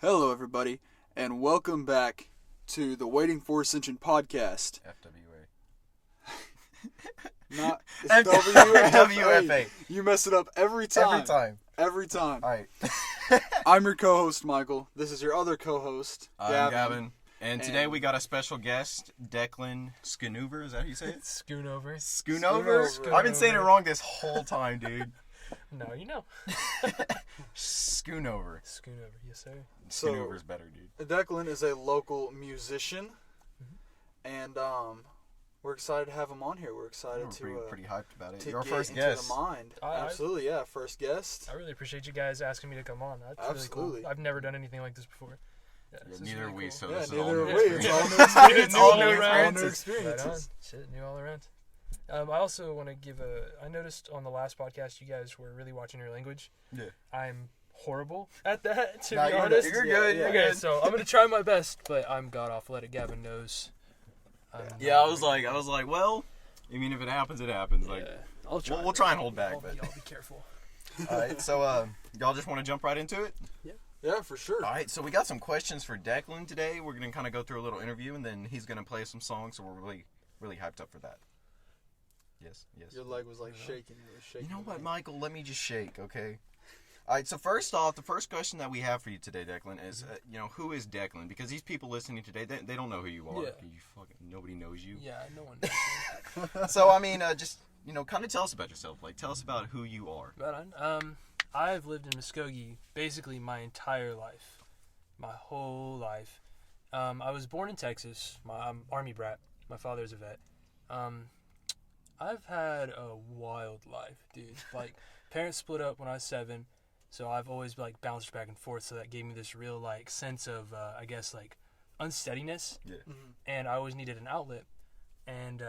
Hello, everybody, and welcome back to the Waiting for Ascension podcast. FWA. Not it's WFA. WFA. You mess it up every time. Every time. All right. I'm your co-host, Michael. This is your other co-host, I'm Gavin. And today we got a special guest, Declan Schnoover. Is that how you say it? Schoonover. Schoonover? I've been saying it wrong this whole time, dude. No, you know. Schoonover. Schoonover, yes sir. Schoonover's better, dude. Declan is a local musician, and we're excited to have him on here. We're excited pretty hyped about it. to Your get first into guest. the mind. Absolutely, yeah, first guest. I really appreciate you guys asking me to come on. That's Absolutely. really cool. I've never done anything like this before. Yeah, Yeah, this is neither really we, cool. so Yeah, this is neither all are new we. experience. It's all new experiences. It's all new All new experiences. experiences. Shit, new all around. I also want to give I noticed on the last podcast you guys were really watching your language. Yeah. I'm horrible at that, to Nah, be you're honest. You're good. Yeah. You're Okay, good. so I'm going to try my best, but I'm god-awful at it. Gavin knows. Yeah, I was like, well, I mean, if it happens, it happens. Like, yeah, I'll try. we'll try and hold back. I'll But be careful. all right, so y'all just want to jump right into it? Yeah, for sure. All right, so we got some questions for Declan today. We're gonna kind of go through a little interview, and then he's gonna play some songs. So we're really hyped up for that. Yes. Your leg was like shaking. It was shaking. You know what, Michael? Let me just shake, okay? All right. So first off, the first question that we have for you today, Declan, is who is Declan? Because these people listening today, they don't know who you are. Yeah. Nobody knows you. Yeah, no one knows. So I mean, just kind of tell us about yourself. Like, tell us about who you are. Right on. I've lived in Muskogee basically my entire life. My whole life. I was born in Texas. I'm Army brat. My father's a vet. I've had a wild life, dude. Like, parents split up when I was 7, so I've always, like, bounced back and forth, so that gave me this real, like, sense of, I guess, like, unsteadiness. Yeah. And I always needed an outlet, and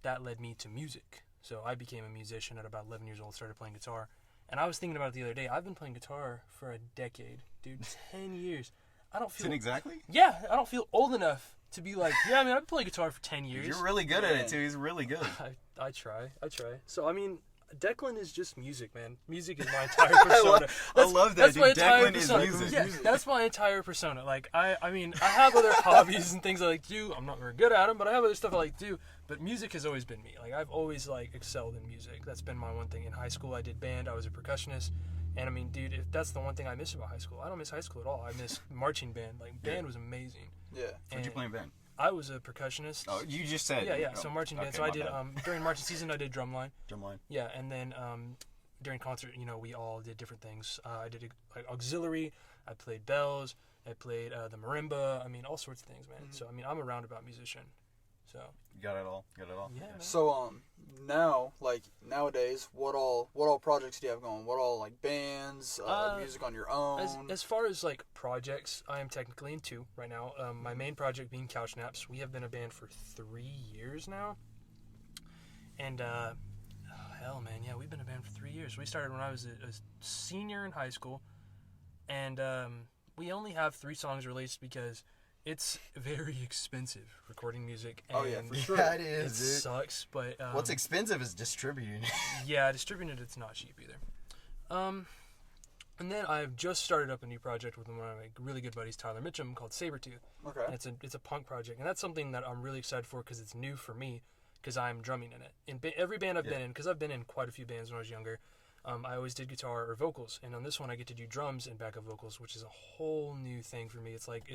that led me to music. So I became a musician at about 11 years old, started playing guitar. And I was thinking about it the other day. I've been playing guitar for a decade, dude. 10 years. I don't feel... 10 exactly? Yeah, I don't feel old enough to be like, yeah, I mean, I've been playing guitar for 10 years. You're really good at it, too. He's really good. I try. So, I mean, Declan is just music, man. Music is my entire persona. I love that, that's dude. my entire Declan is persona. music. Yeah, that's my entire persona. Like, I mean, I have other hobbies and things I like to do. I'm not very good at them, but I have other stuff I like to do. But music has always been me. Like, I've always, like, excelled in music. That's been my one thing. In high school, I did band. I was a percussionist. And, I mean, dude, if that's the one thing I miss about high school. I don't miss high school at all. I miss marching band. Like, band was amazing. Yeah. What'd you play in band? I was a percussionist. Oh, you just said. Yeah. Oh, So marching band. okay, So I my did, bad. during marching season, I did drumline. Drumline. Yeah, and then during concert, we all did different things. I did like auxiliary. I played bells. I played the marimba. I mean, all sorts of things, man. Mm-hmm. So I mean, I'm a roundabout musician. So You got it all. yeah. Man. So now, like nowadays, what all projects do you have going? What all like bands, music on your own? As far as like projects, I am technically in 2 right now. My main project being Couch Naps. We have been a band for 3 years now. And hell, man, yeah, we've been a band for 3 years. We started when I was a senior in high school, and we only have 3 songs released because it's very expensive recording music. And Oh, yeah, for sure. Yeah, it it is, dude. sucks, but What's expensive is distributing. yeah, distributing it's not cheap either. And then I've just started up a new project with one of my really good buddies, Tyler Mitchum, called Sabretooth. Okay. And it's a punk project, and that's something that I'm really excited for because it's new for me, because I'm drumming in it. In every band I've been in, because I've been in quite a few bands when I was younger, I always did guitar or vocals, and on this one I get to do drums and backup vocals, which is a whole new thing for me. It's like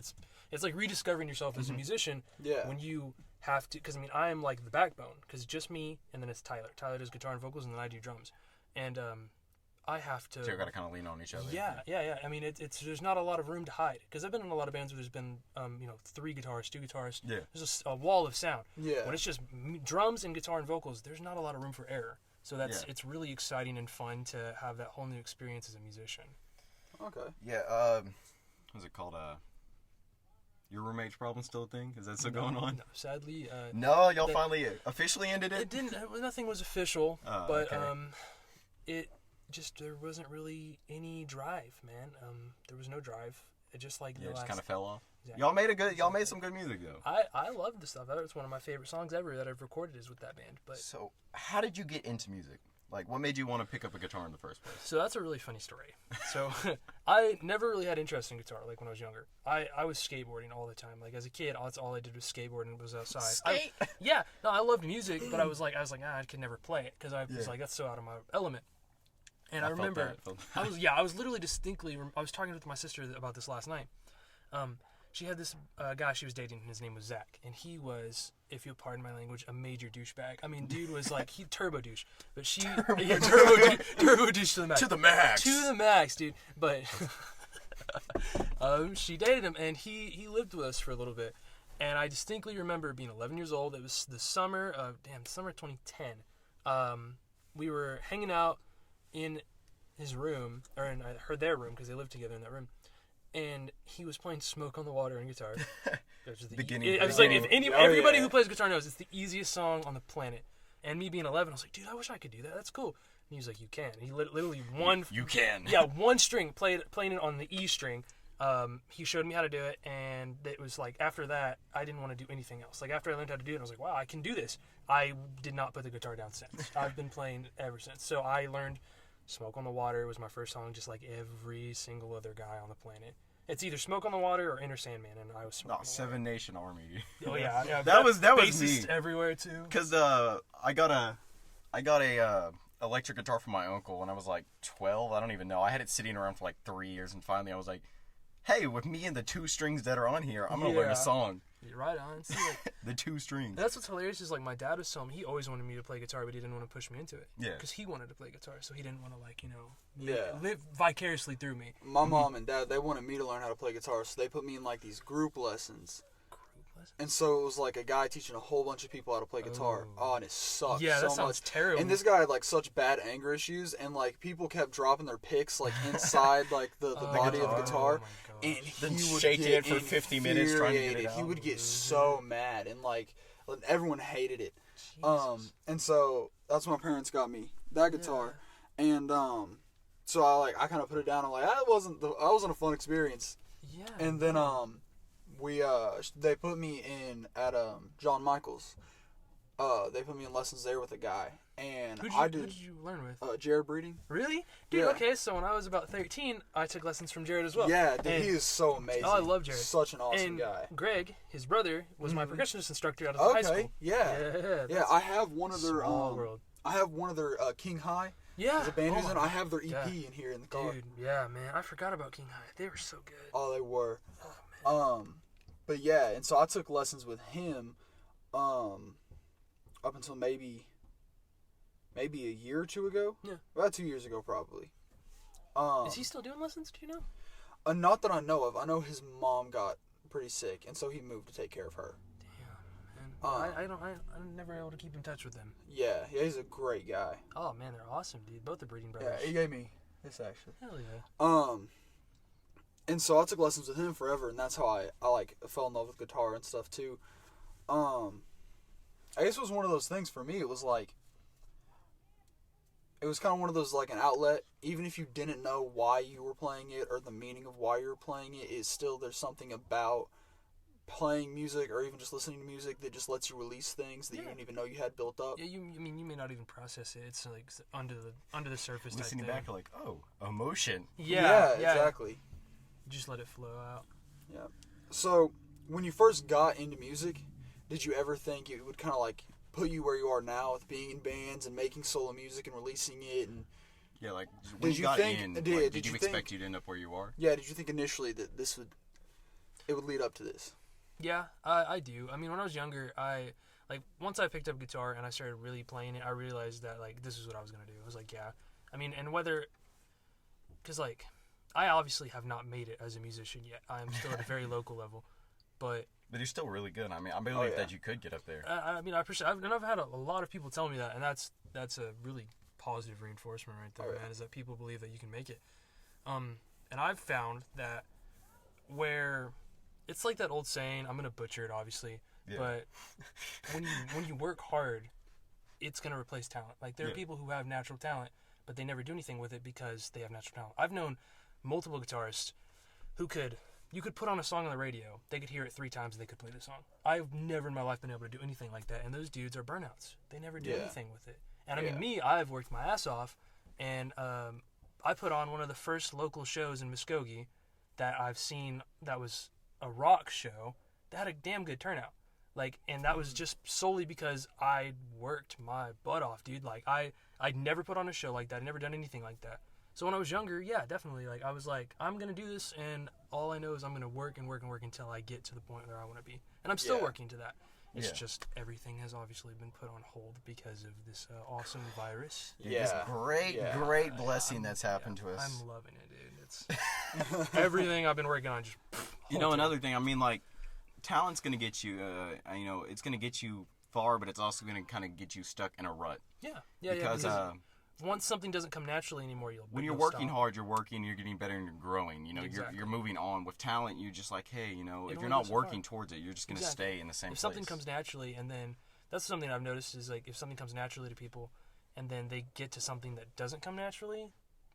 rediscovering yourself as a musician. Yeah. When you have to, because I mean I am like the backbone, because it's just me and then it's Tyler. Tyler does guitar and vocals, and then I do drums, and I have to. So you got to kind of lean on each other. Yeah. I mean, it's there's not a lot of room to hide, because I've been in a lot of bands where there's been 3 guitarists, 2 guitarists. Yeah. There's a wall of sound. Yeah. When it's just drums and guitar and vocals, there's not a lot of room for error. So it's really exciting and fun to have that whole new experience as a musician. Okay. Yeah. What's it called? Your roommate's problem still a thing? Is that still going on? No, sadly. No, y'all finally officially ended it. It didn't. Nothing was official, Oh, but okay. there wasn't really any drive, man. There was no drive. It just like Yeah, it just kind of fell off. Exactly. Y'all made some good music though. I love the stuff. It's one of my favorite songs ever that I've recorded is with that band. But So, how did you get into music? Like, what made you want to pick up a guitar in the first place? So that's a really funny story. So I never really had interest in guitar, like when I was younger. I was skateboarding all the time. Like as a kid, that's all I did was skateboard and was outside. Skate? I loved music, but I was like, I could never play it because I was like, that's so out of my element. And I remember, I was literally distinctly, I was talking with my sister about this last night. She had this guy she was dating, and his name was Zach, and he was, if you'll pardon my language, a major douchebag. I mean, dude was like, he turbo douche, but she, turbo douche to the max. To the max. To the max, dude. But she dated him, and he lived with us for a little bit, and I distinctly remember being 11 years old. It was the summer of 2010. We were hanging out in his room, or in their room, because they lived together in that room. And he was playing "Smoke on the Water" on guitar. Beginning. I was like, if everybody who plays guitar knows, it's the easiest song on the planet. And me being 11, I was like, dude, I wish I could do that. That's cool. And he was like, you can. And he literally You can. Yeah, one string, playing it on the E string. He showed me how to do it, and it was like after that, I didn't want to do anything else. Like after I learned how to do it, I was like, wow, I can do this. I did not put the guitar down since. I've been playing ever since. So I learned "Smoke on the Water" was my first song, just like every single other guy on the planet. It's either "Smoke on the Water" or "Inner Sandman," and I was "Smoke on the Water." Seven Nation Army. Oh yeah. that was me. Bassist everywhere too. Because I got a electric guitar from my uncle when I was like 12. I don't even know. I had it sitting around for like 3 years, and finally I was like, hey, with me and the two strings that are on here, I'm gonna learn a song. You're right on. See, like, the two strings. That's what's hilarious is like my dad was telling me he always wanted me to play guitar, but he didn't want to push me into it. Yeah. Because he wanted to play guitar, so he didn't want to live vicariously through me. My mom and dad, they wanted me to learn how to play guitar, so they put me in like these group lessons. And so it was like a guy teaching a whole bunch of people how to play guitar. Oh, and it sucked Yeah, so that sounds much. terrible. And this guy had like such bad anger issues, and like people kept dropping their picks like inside like the body of the guitar. And he would shaking get it for 50 minutes trying to get it out. He would get so mad, and like everyone hated it. Jesus. And so that's when my parents got me that guitar, and so I kind of put it down. I'm like, that wasn't a fun experience. Yeah. And then they put me in at John Michael's. They put me in lessons there with a guy, and Who did you learn with? Jared Breeding. Really? Dude, Yeah. Okay, so when I was about 13, I took lessons from Jared as well. Yeah, dude, he is so amazing. Oh, I love Jared. Such an awesome and guy. Greg, his brother, was my percussionist instructor out of high school. Yeah. I have one of their small world. I have one of their King High. Yeah. The band in. I have their EP in here in the car. Dude, yeah, man. I forgot about King High. They were so good. Oh, they were. Oh, man. But yeah, and so I took lessons with him, up until maybe a year or two ago. Yeah. About 2 years ago, probably. Is he still doing lessons? Do you know? Not that I know of. I know his mom got pretty sick, and so he moved to take care of her. Damn, man. I'm never able to keep in touch with them. Yeah, he's a great guy. Oh man, they're awesome, dude. Both the Breeding brothers. Yeah, he gave me this actually. Hell yeah. And so I took lessons with him forever, and that's how I like fell in love with guitar and stuff too. I guess it was one of those things for me. It was like, it was kind of one of those like an outlet. Even if you didn't know why you were playing it or the meaning of why you were playing it, it's still there's something about playing music or even just listening to music that just lets you release things that you didn't even know you had built up. Yeah, you may not even process it. It's like under the surface. Listening type back, thing. like, oh, emotion. Yeah, exactly. Just let it flow out. Yeah. So when you first got into music, did you ever think it would kind of like put you where you are now with being in bands and making solo music and releasing it? And yeah, like when you got in, did you expect you'd end up where you are? Yeah. Did you think initially that it would lead up to this? Yeah, I do. I mean, when I was younger, once I picked up guitar and I started really playing it, I realized that, like, this is what I was going to do. I was like, yeah. I mean, and because, like, I obviously have not made it as a musician yet. I'm still at a very local level, but you're still really good. I mean, I believe that you could get up there. I mean, I appreciate it. And I've had a lot of people tell me that, and that's a really positive reinforcement right there, man, is that people believe that you can make it. And I've found that where... It's like that old saying, I'm going to butcher it, obviously, but when you work hard, it's going to replace talent. Like, there are people who have natural talent, but they never do anything with it because they have natural talent. I've known multiple guitarists who you could put on a song on the radio, they could hear it 3 times, and they could play the song. I've never in my life been able to do anything like that, and those dudes are burnouts. They never do anything with it. And I mean, Yeah. me, I've worked my ass off, and I put on one of the first local shows in Muskogee that I've seen that was a rock show that had a damn good turnout. Like, and that was just solely because I worked my butt off, dude. Like, I'd never put on a show like that. I'd never done anything like that. So when I was younger, yeah, definitely. Like, I was like, I'm going to do this, and all I know is I'm going to work and work and work until I get to the point where I want to be. And I'm still working to that. It's just everything has obviously been put on hold because of this awesome virus. This great blessing that's happened to us. I'm loving it, dude. It's everything I've been working on. Just another thing. I mean, like, talent's gonna get you. It's gonna get you far, but it's also gonna kind of get you stuck in a rut. Because once something doesn't come naturally anymore, when you're working hard, you're working, you're getting better, and you're growing. You know, you're moving on. With talent, you're just like, hey, if you're not working towards it, you're just gonna stay in the same place. If something comes naturally, and then that's something I've noticed is like if something comes naturally to people, and then they get to something that doesn't come naturally,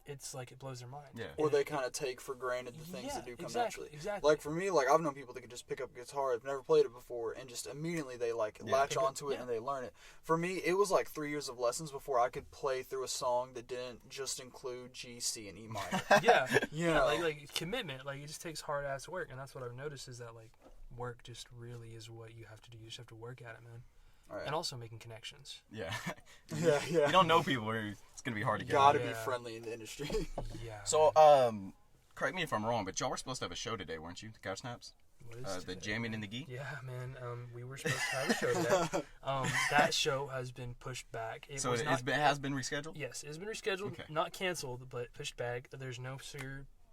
it's like it blows their mind. Yeah. Or they kind of take for granted the things that do come naturally. Exactly. Like for me, like I've known people that could just pick up a guitar, have never played it before, and just immediately they latch onto it and they learn it. For me, it was like 3 years of lessons before I could play through a song that didn't just include G, C, and E minor. Like commitment. Like it just takes hard ass work, and that's what I've noticed is that like work just really is what you have to do. You just have to work at it, man. Right. And also making connections. Yeah. You don't know people, it's going to be hard to get. You gotta be friendly in the industry. So, correct me if I'm wrong, but y'all were supposed to have a show today, weren't you? The Couch Snaps? The Jamming in the Gee? Yeah, man. We were supposed to have a show today. That show has been pushed back. It has been rescheduled? Yes, it has been rescheduled. Okay. Not canceled, but pushed back. There's no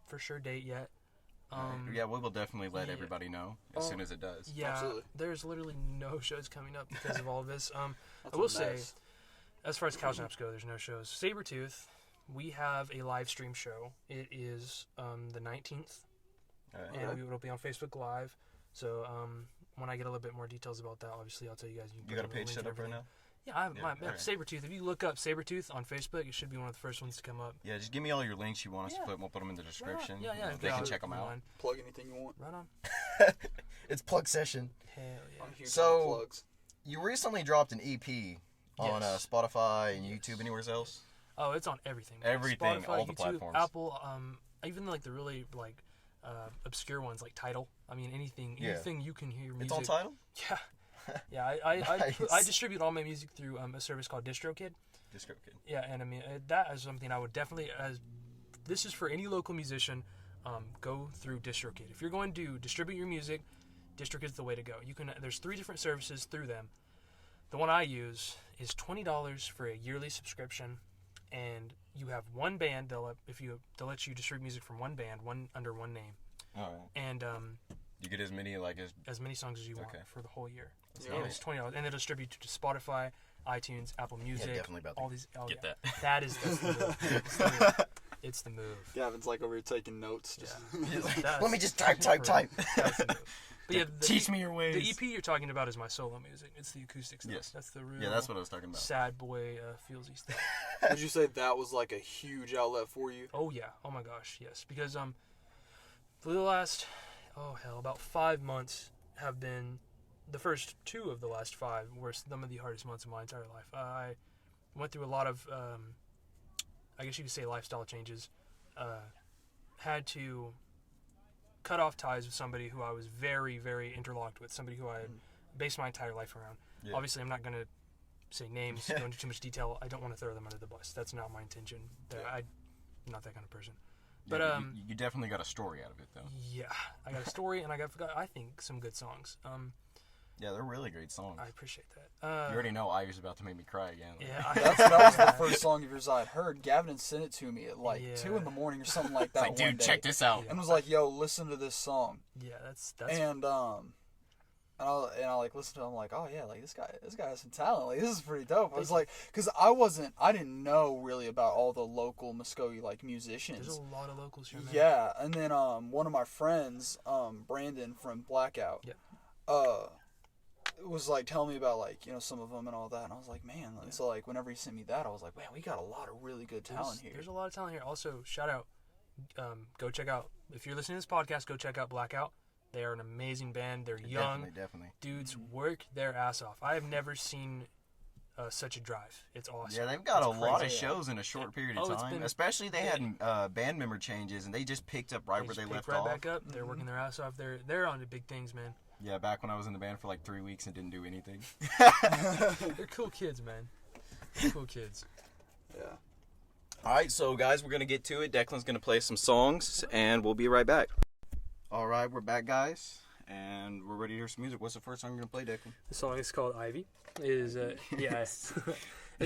for sure date yet. We will definitely let everybody know as soon as it does. Yeah, absolutely. There's literally no shows coming up because of all of this. I will say, as far as Couch Snaps go, there's no shows. Sabretooth, we have a live stream show. It is the 19th, and it'll be on Facebook Live. So when I get a little bit more details about that, obviously I'll tell you guys. You got a page set up right now? Yeah, I have my Sabretooth. If you look up Sabretooth on Facebook, it should be one of the first ones to come up. Yeah, just give me all your links you want us to put. We'll put them in the description. They can check them out. Plug anything you want. Right on. It's plug session. Hell yeah. So, you recently dropped an EP on Spotify and YouTube. Anywhere else? Oh, it's on everything. Everything, Spotify, all the YouTube, platforms. Apple, even like the really like obscure ones like Tidal. I mean, anything you can hear music. It's on Tidal? Yeah. Yeah, I distribute all my music through a service called DistroKid. DistroKid. Yeah, and I mean that is something I would definitely. This is for any local musician. Go through DistroKid. If you're going to distribute your music, DistroKid is the way to go. There's 3 different services through them. The one I use is $20 for a yearly subscription, and you have one band. They'll let you distribute music from one band, under one name. All right. And you get as many songs as you want for the whole year. Yeah. And it's $20, and it'll distribute to Spotify, iTunes, Apple Music. Yeah, definitely about all these. Get that. That's the move. It's the move. Gavin's like over here taking notes. Let me just type. That's the move. But yeah, teach me your ways. The EP you're talking about is my solo music. It's the acoustic stuff. Yes. That's the real. Yeah, that's what I was talking about. Sad boy feelsy stuff. Would you say that was like a huge outlet for you? Oh yeah. Oh my gosh, yes. Because for the last about 5 months have been the first 2 of the last 5 were some of the hardest months of my entire life. I went through a lot of I guess you could say lifestyle changes. Had to cut off ties with somebody who I was very, very interlocked with, somebody who I had based my entire life around. Yeah. Obviously, I'm not going to say names, go into too much detail. I don't want to throw them under the bus. That's not my intention. I'm not that kind of person. But you definitely got a story out of it, though. Yeah, I got a story, and I think, some good songs. Yeah, they're really great songs. I appreciate that. You already know Ivy's about to make me cry again. Yeah, that was the first song of yours I had heard. Gavin sent it to me at 2 in the morning or something like that. It's like, dude, check this out. And was like, yo, listen to this song. Yeah, that's. And I like listened to it. I'm like, oh yeah, like this guy has some talent. Like this is pretty dope. I was like, because I didn't know really about all the local Muskogee like musicians. There's a lot of locals here, man. Yeah, and then one of my friends, Brandon from Blackout, was like telling me about like some of them and all that, and I was like, man. And so like whenever he sent me that, I was like, man, we got a lot of really good talent here. There's a lot of talent here. Also, shout out, go check out if you're listening to this podcast, go check out Blackout. They are an amazing band. They're young. Definitely. Dudes work their ass off. I have never seen such a drive. It's awesome. Yeah, they've got It's a lot of crazy. shows in a short period of Oh, it's time. been- Especially they had band member changes, and they just picked up right where just they pick left right off. back up. They're working their ass off. They're on to big things, man. Yeah, back when I was in the band for like 3 weeks and didn't do anything. They're cool kids, man. Cool kids. Yeah. All right, so guys, we're gonna get to it. Declan's gonna play some songs, and we'll be right back. All right, we're back, guys, and we're ready to hear some music. What's the first song you're gonna play, Declan? The song is called Ivy. It is it's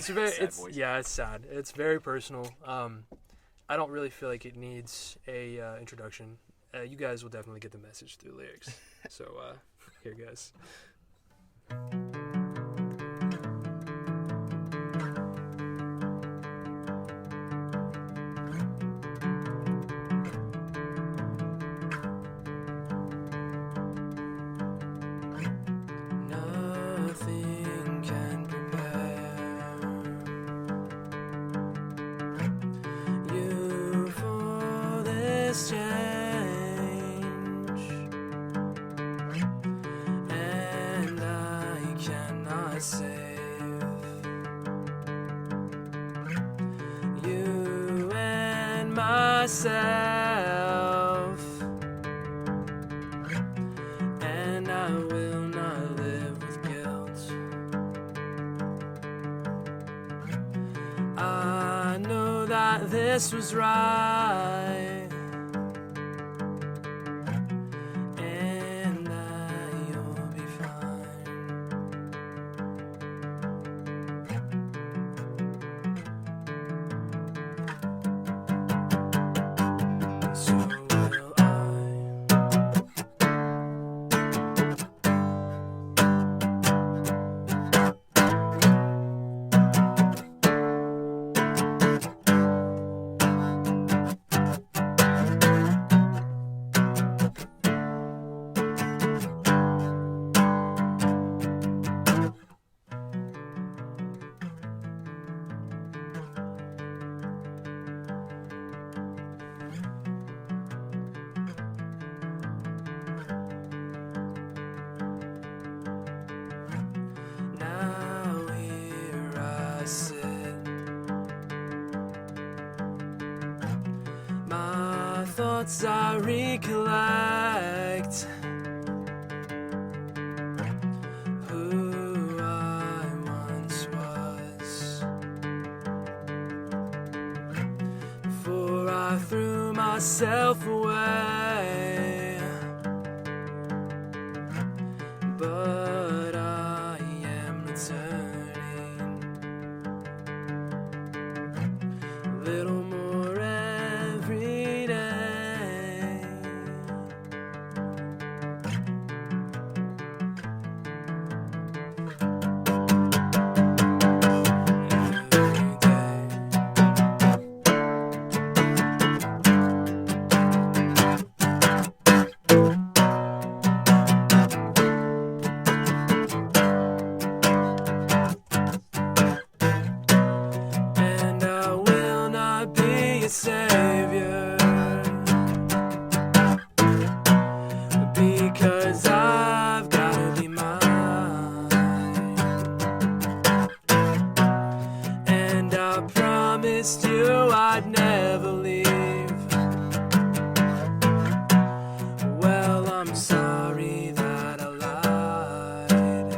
very Sad voice. it's sad. It's very personal. I don't really feel like it needs a introduction. You guys will definitely get the message through the lyrics. So here goes. Nothing can prepare you for this change, and I cannot save you and myself, and I will not live with guilt. I know that this was right, and that you'll be fine. So will I. Now here I sit, my thoughts I recollect, who I once was, before I threw myself away. But I am returning, a little more every day. Every day. And I will not be a savior, because I've gotta be mine. And I promised you I'd never leave. Well, I'm sorry that I lied.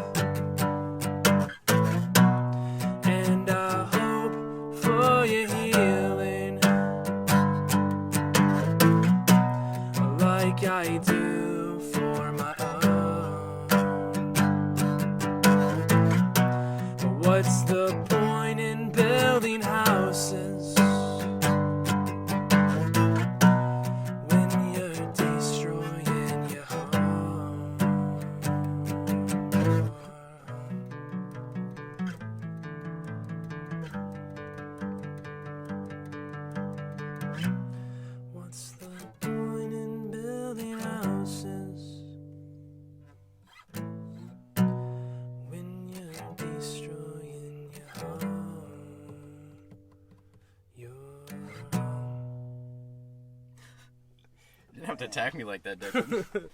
And I hope for your healing, like I do for my own. But what's the point in building houses when you're destroying your home? What's the point in building houses to attack me like that, Declan.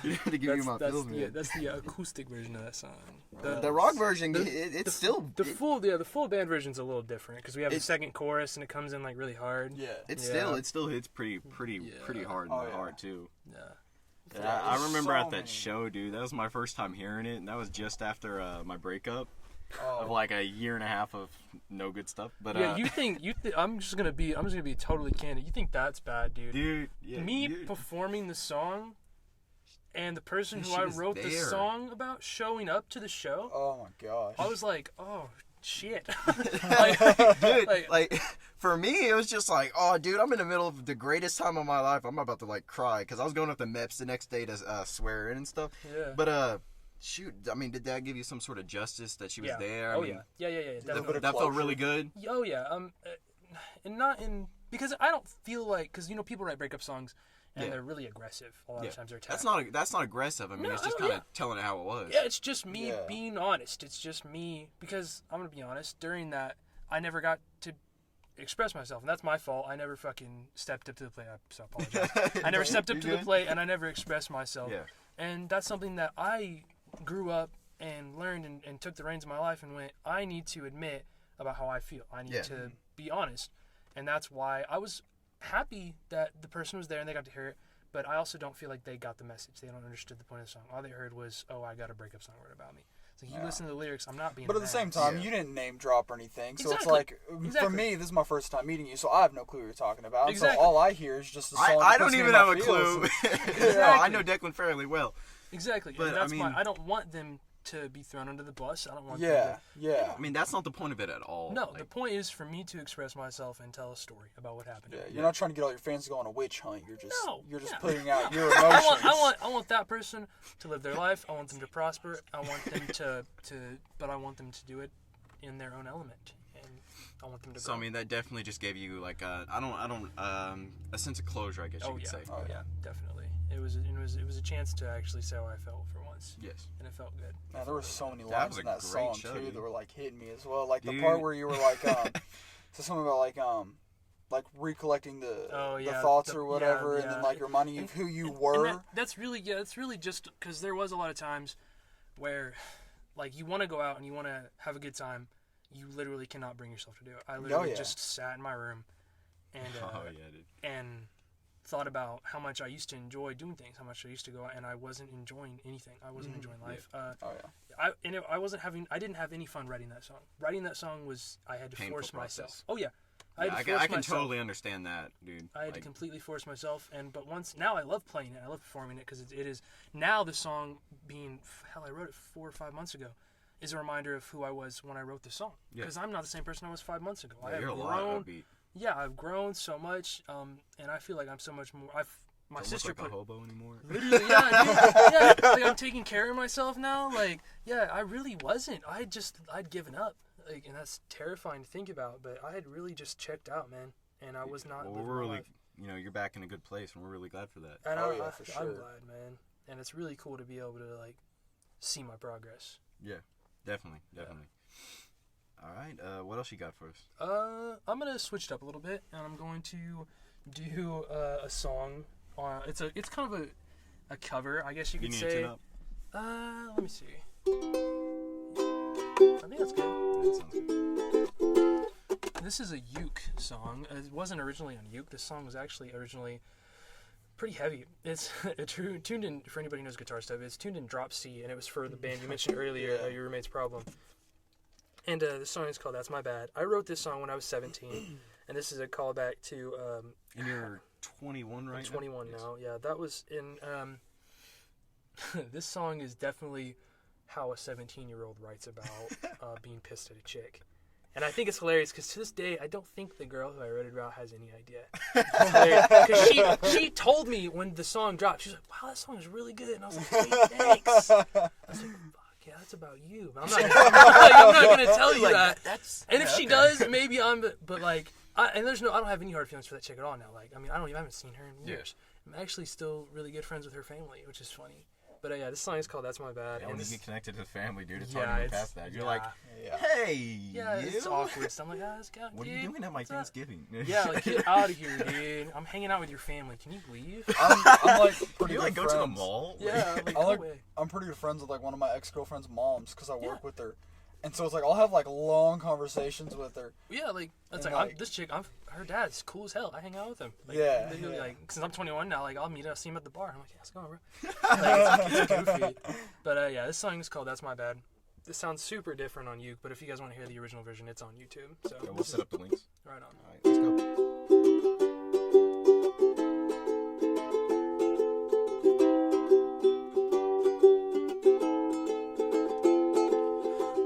You have to give me my feels, man. That's the acoustic version of that song. The rock version, it's still... The full band version's a little different, because we have the second chorus, and it comes in, like, really hard. Yeah. It still hits pretty hard in the heart, too. Yeah. I remember at that show, dude, that was my first time hearing it, and that was just after my breakup of like a year and a half of no good stuff. But yeah, I'm just gonna be totally candid. You think that's bad, dude? Dude, yeah, performing the song, and the person who I wrote the song about showing up to the show. Oh my gosh! I was like, oh shit. Like for me, it was just like, oh, dude, I'm in the middle of the greatest time of my life. I'm about to like cry because I was going up to MEPS the next day to swear in and stuff. Yeah. But shoot, I mean, did that give you some sort of justice that she was there? Yeah. That felt really good. Oh yeah. And not in because I don't feel like because people write breakup songs. And they're really aggressive. A lot of times they're attacked. That's not aggressive. I mean, it's just kind of telling it how it was. Yeah, it's just me being honest. It's just me because I'm gonna be honest. During that, I never got to express myself, and that's my fault. I never fucking stepped up to the plate. I apologize. I never stepped up to the plate, and I never expressed myself. Yeah. And that's something that I grew up and learned and took the reins of my life and went. I need to admit about how I feel. I need to be honest, and that's why I was happy that the person was there and they got to hear it, but I also don't feel like they got the message. They don't understood the point of the song. All they heard was, "Oh, I got a breakup song written about me." So you listen to the lyrics. I'm not being. But at the same time, you didn't name drop or anything. So Exactly. it's like for me, this is my first time meeting you, so I have no clue what you're talking about. Exactly. So all I hear is just a song. I don't even have a clue. Exactly. I know Declan fairly well. Exactly. But and that's why I don't want them to be thrown under the bus. I don't want them Yeah. I mean, that's not the point of it at all. No, the point is for me to express myself and tell a story about what happened. Yeah, you're not trying to get all your fans to go on a witch hunt. You're just putting out your I emotions. want that person to live their life. I want them to prosper. I want them but I want them to do it in their own element, and I want them to. So I mean, that definitely just gave you like a sense of closure, I guess you could say. Oh yeah, definitely. It was a chance to actually say how I felt for once. Yes. And it felt good. Man, there were so many lines in that song show, too dude. that were like hitting me as well. Like the part where you were like, so something about like recollecting the thoughts or whatever, and then like reminding you of who you were. And that's really just because there was a lot of times where, like, you want to go out and you want to have a good time, you literally cannot bring yourself to do it. I literally just sat in my room and and thought about how much I used to enjoy doing things, how much I used to go out, and I wasn't enjoying anything. I wasn't enjoying life. I didn't have any fun writing that song. Writing that song was I had to force myself. Oh yeah. I can totally understand that, dude. I had to completely force myself, but now I love playing it. I love performing it because it is now the song being I wrote it 4 or 5 months ago, is a reminder of who I was when I wrote the song. Because I'm not the same person I was 5 months ago. I have grown. Yeah, I've grown so much, and I feel like I'm so much more. My sister like a hobo anymore. Literally, dude, like I'm taking care of myself now. Like, I really wasn't. I'd given up. Like, and that's terrifying to think about, but I had really just checked out, man, and I was not. Well, we're really, you're back in a good place, and we're really glad for that. And for sure. I'm glad, man, and it's really cool to be able to like see my progress. Yeah, definitely. All right, what else you got for us? I'm gonna switch it up a little bit, and I'm going to do a song. It's kind of a cover, I guess you could say. Tune up? Let me see. I think that's good. That sounds good. This is a uke song. It wasn't originally on uke. This song was actually originally pretty heavy. It's tuned in, for anybody who knows guitar stuff, it's tuned in drop C, and it was for the band you mentioned earlier, Your Roommate's Problem. And the song is called That's My Bad. I wrote this song when I was 17, and this is a callback to... and you're 21 right now? I'm 21 now, yeah. That was in... this song is definitely how a 17-year-old writes about being pissed at a chick. And I think it's hilarious because to this day, I don't think the girl who I wrote it about has any idea. Because she told me when the song dropped, she was like, wow, that song is really good. And I was like, hey, thanks. I was like, fuck, yeah, that's about you. But I'm not going to tell you that. And if she does, maybe but like, I don't have any hard feelings for that chick at all now. Like, I mean, I haven't seen her in years. I'm actually still really good friends with her family, which is funny. But yeah, this song is called "That's My Bad." Yeah, and when you this, get connected to the family, dude, it's yeah, hard to get past that. You're like, Yeah. hey, yeah, you? it's awkward. So I'm like, let's go. What are you doing at my Thanksgiving? Yeah, like get out of here, dude. I'm hanging out with your family. Can you leave? I'm like Do pretty you good like go friends. to the mall? Yeah, like, I go like- away. I'm pretty good friends with like one of my ex-girlfriend's moms because I work Yeah. with her, and so it's like I'll have like long conversations with her. Yeah, like that's And, like, like- this chick. Her dad's cool as hell. I hang out with him. Like, Yeah, literally, yeah. like since I'm 21 now, like I'll see him at the bar. I'm like, yeah, how's it going, bro? Like, it's goofy. But yeah, this song is called "That's My Bad." This sounds super different on Uke, but if you guys want to hear the original version, it's on YouTube. So Yeah, we'll set up the links. right on. All right, let's go.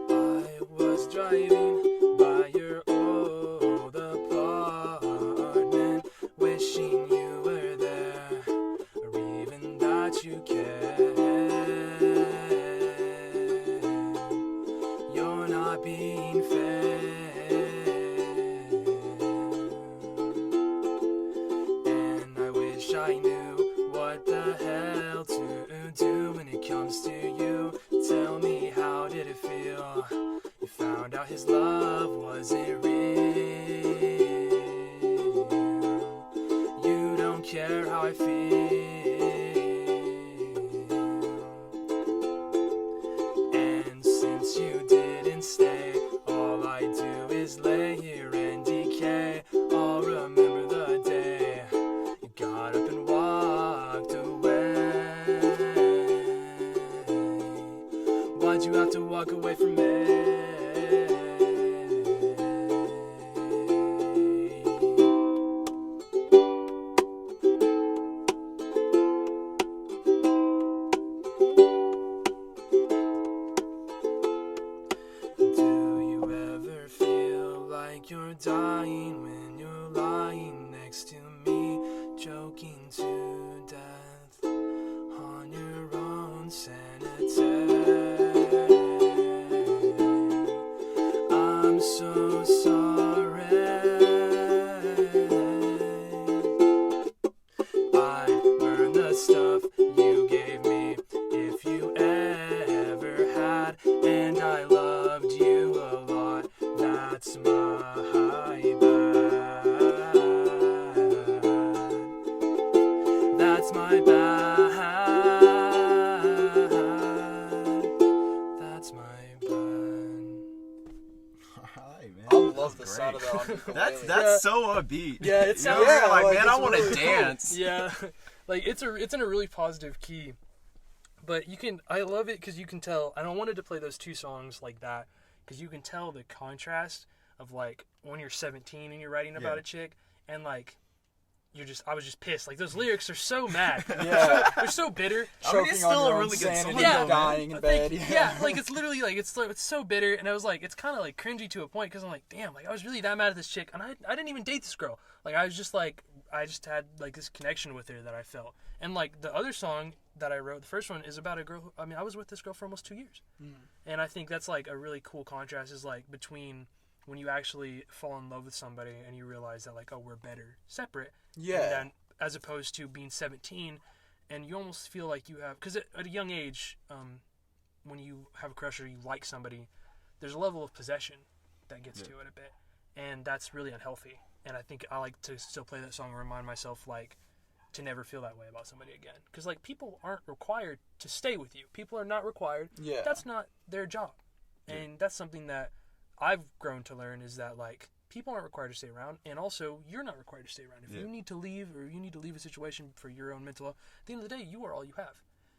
I was driving by your old apartment, wishing you were there, or even that you cared. You're not being fair, and I wish I knew what the hell to do when it comes to you. Tell me, how did it feel? You found out his love wasn't real. You don't care how I feel. And since you didn't stay, all I do is lay here and decay. I'll remember the day you got up and walked away. Why'd you have to walk away from me? Do you ever feel like you're dying when you're lying next to me, choking to death on your own sanity? I'm so sorry. I'd burn the stuff you gave me if you ever had, and I loved you a lot. That's my bad. That's my bad. That's my bad. Alright, man. I love the That's sound of great. that on ukulele. That's Yeah. so upbeat. Yeah, it You know, sounds- Yeah, like, like, man, it's I want to really cool. dance. Yeah, like it's in a really positive key, but I love it because you can tell. And I wanted to play those two songs like that because you can tell the contrast of like when you're 17 and you're writing about Yeah. a chick, and like I was just pissed. Like those lyrics are so mad. Yeah. They're so bitter. I mean, Choking it's on still your a own really good sanity, song, Yeah. though, man. dying in I bed. think- yeah, like it's literally like it's so bitter, and I was like, it's kind of like cringy to a point because I'm like, damn, like I was really that mad at this chick, and I didn't even date this girl. Like I was just like, I just had like this connection with her that I felt, and like the other song that I wrote, the first one is about a girl. Who, I mean, I was with this girl for almost 2 years, and I think that's like a really cool contrast is like between when you actually fall in love with somebody and you realize that like, oh, we're better separate. Yeah. And then, as opposed to being 17, and you almost feel like you have, because at a young age, when you have a crush or you like somebody, there's a level of possession that gets to it a bit, and that's really unhealthy. And I think I like to still play that song and remind myself like to never feel that way about somebody again, because like people aren't required to stay with you. People are not required. Yeah. That's not their job, and that's something that I've grown to learn is that like people aren't required to stay around, and also you're not required to stay around. If you need to leave or you need to leave a situation for your own mental health, at the end of the day, you are all you have.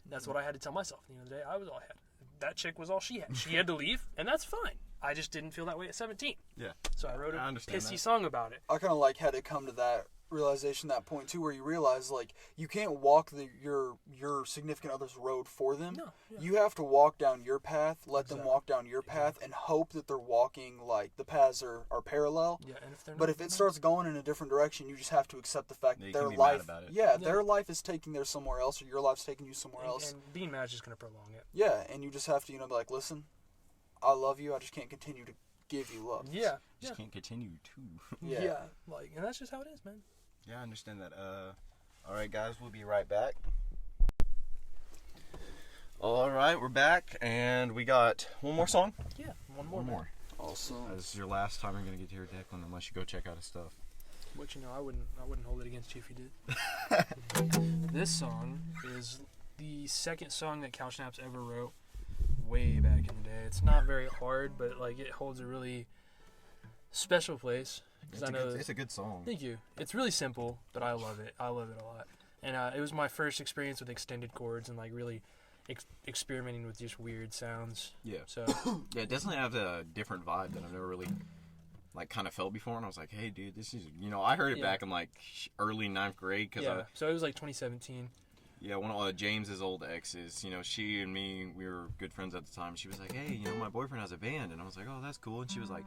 That's what I had to tell myself. At the end of the day, I was all I had. That chick was all she had. She had to leave, and that's fine. I just didn't feel that way at 17. Yeah. So I wrote a I understand pissy that. song about it. I kind of like had it come to that realization, that point too, where you realize like you can't walk your significant other's road for them. No, yeah. You have to walk down your path, let them walk down your path, and hope that they're walking like the paths are parallel. Yeah, and if they're But not, if it starts going in a different direction, you just have to accept the fact Yeah, you that their can be mad life, about it. yeah, their life is taking there somewhere else, or your life's taking you somewhere else. and being mad is just going to prolong it. Yeah, and you just have to, be like, listen, I love you. I just can't continue to give you love. Yeah. Just can't continue to. Yeah. Like, and that's just how it is, man. Yeah, I understand that. All right, guys, we'll be right back. All right, we're back, and we got one more song. Yeah, one more. One more. Awesome. This is your last time you're gonna get to hear Declan, unless you go check out his stuff. But you know, I wouldn't hold it against you if you did. This song is the second song that Couchnaps ever wrote, way back in the day. It's not very hard, but like it holds a really special place. It's a good song. Thank you. It's really simple, but I love it. I love it a lot. And it was my first experience with extended chords and like really experimenting with just weird sounds. Yeah. So yeah, it definitely has a different vibe that I've never really like kind of felt before. And I was like, hey, dude, this is I heard it back in like early 9th grade because so it was like 2017. Yeah, one of James's old exes, she and me, we were good friends at the time. She was like, hey, my boyfriend has a band. And I was like, oh, that's cool. And she was like,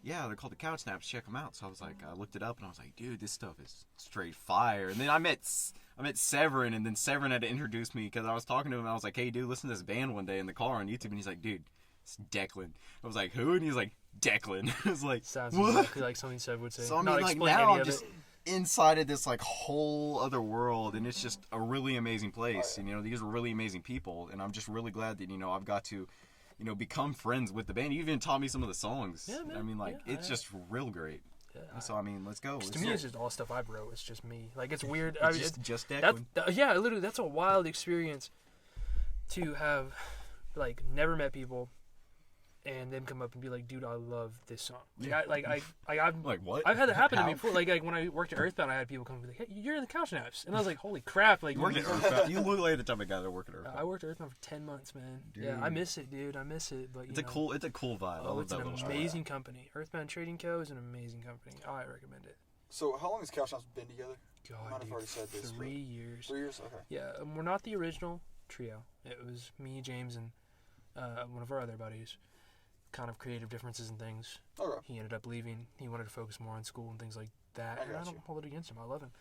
yeah, they're called the Couchnaps. Check them out. So I was like, I looked it up and I was like, dude, this stuff is straight fire. And then I met Severin, and then Severin had to introduce me because I was talking to him. And I was like, hey, dude, listen to this band one day in the car on YouTube. And he's like, dude, it's Declan. I was like, who? And he's like, Declan. I was like, sounds what? exactly like something Sev would say. So I mean, Not like explain now any I'm just inside of this like whole other world, and it's just a really amazing place. And these are really amazing people, and I'm just really glad that I've got to become friends with the band. You even taught me some of the songs. Yeah, man. I mean, it's just real great. Yeah, so I mean, let's go. To me, it's just all stuff I wrote. It's just me. Like it's weird. It's just Declan. Literally, that's a wild experience to have, like, never met people, and them come up and be like, "Dude, I love this song." Like, I've like what? I've had that happen to me before. Like when I worked at Earthbound, I had people come and be like, "Hey, you're in the Couchnaps," and I was like, "Holy crap!" Like you worked at Earthbound. You literally had the time of guy that worked at Earthbound. I worked at Earthbound for 10 months, man. Dude. Yeah, I miss it, dude. I miss it. But it's a cool vibe. Oh, it's an amazing company. Earthbound Trading Co. is an amazing company. I recommend it. So how long has Couchnaps been together? God, I might have already said this. 3 years. 3 years? Okay. Yeah, we're not the original trio. It was me, James, and one of our other buddies. Kind of creative differences and things. Okay. He ended up leaving. He wanted to focus more on school and things like that. And I don't hold it against him. I love him.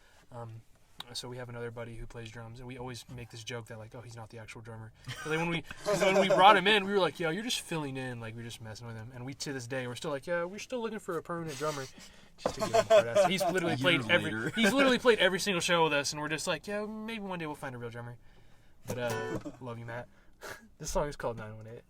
So we have another buddy who plays drums, and we always make this joke that like, oh, he's not the actual drummer. But then when we brought him in, we were like, yeah, you're just filling in, like we're just messing with him. And we to this day we're still like, yeah, we're still looking for a permanent drummer. Just to give him credit. So he's literally played every single show with us, and we're just like, yeah, maybe one day we'll find a real drummer. But love you, Matt. This song is called 918.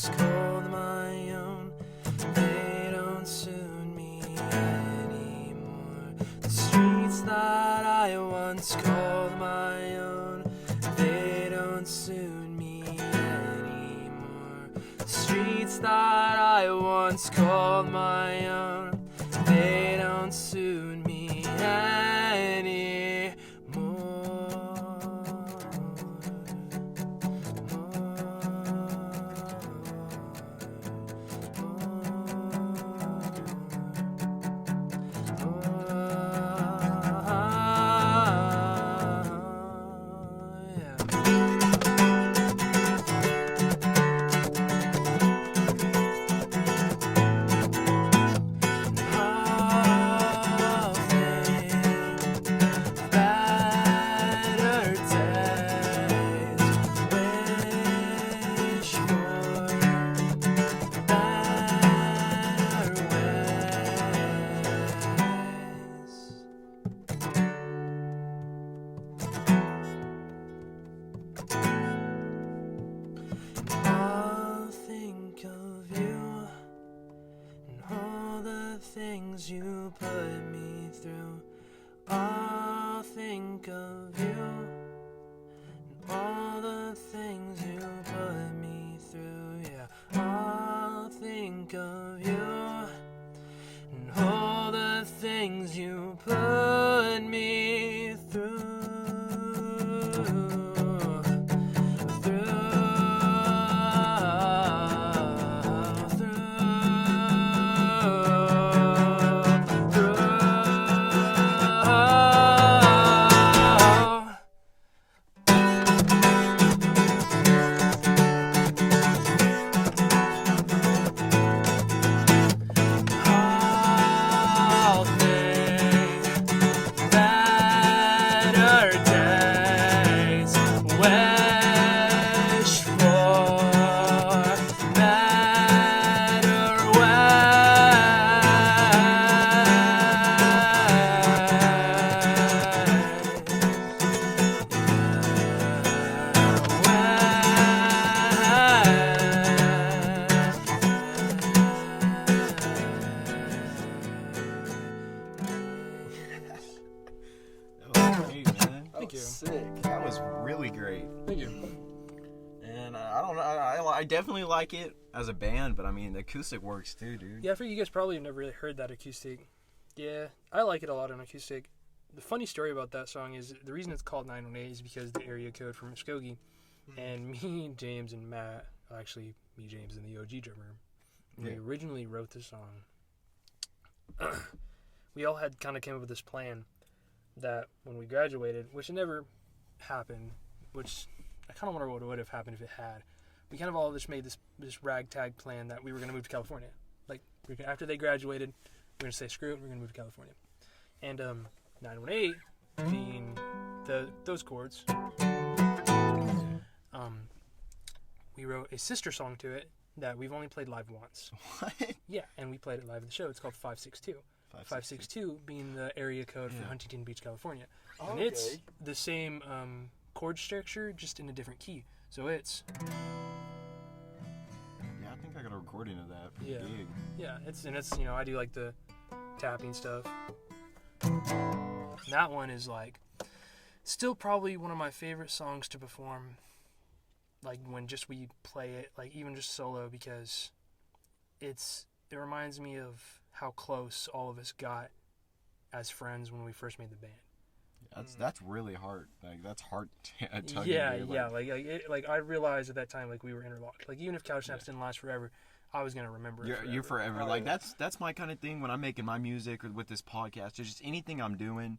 Called my own, they don't suit me anymore. The streets that I once called my own, they don't suit me anymore. The streets that I once called my own, they don't suit me anymore. sweet. Thank you. And I don't know. I definitely like it as a band, but I mean, the acoustic works too, dude. Yeah, I figure you guys probably have never really heard that acoustic. Yeah, I like it a lot on acoustic. The funny story about that song is the reason it's called 918 is because the area code from Scooby. And me, James, and Matt, actually me, James, and the OG drummer, we originally wrote this song. We all had kind of came up with this plan that when we graduated, which it never happened, which I kind of wonder what would have happened if it had. We kind of all just made this ragtag plan that we were going to move to California. Like, after they graduated, we're going to say, screw it, we're going to move to California. And 918 being those chords, we wrote a sister song to it that we've only played live once. What? Yeah, and we played it live at the show. It's called 562. 562 being the area code for Huntington Beach, California. And it's the same chord structure, just in a different key. So it's... Yeah, I think I got a recording of that for the gig. Yeah, it's you know, I do like the tapping stuff. And that one is like still probably one of my favorite songs to perform, like when just we play it, like even just solo, because it reminds me of how close all of us got as friends when we first made the band. That's really hard. Like, that's hard tugging. Yeah, like I realized at that time, like, we were interlocked. Like, even if Couch Snaps didn't last forever, I was gonna remember it. You're forever. Like, that's my kind of thing when I'm making my music or with this podcast. Or just anything I'm doing.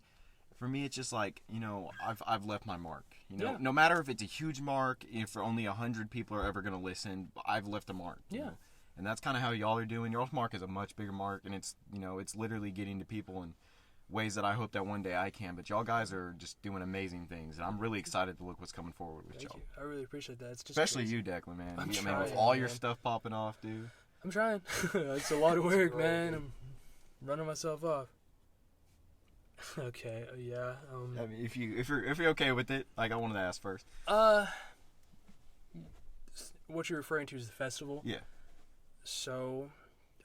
For me, it's just like, you know, I've left my mark. You know, no matter if it's a huge mark, if only 100 people are ever gonna listen, I've left a mark. You know? And that's kind of how y'all are doing. Your mark is a much bigger mark, and it's, you know, it's literally getting to people in ways that I hope that one day I can. But y'all guys are just doing amazing things, and I'm really excited to look what's coming forward with y'all. You. I really appreciate that. It's just especially crazy. You, Declan, man. I'm trying, trying, with all your man. stuff popping off, dude. I'm trying. It's a lot of work, man. I'm running myself off. Okay, yeah. I mean, if you're okay with it, like, I wanted to ask first. What you're referring to is the festival. Yeah. So,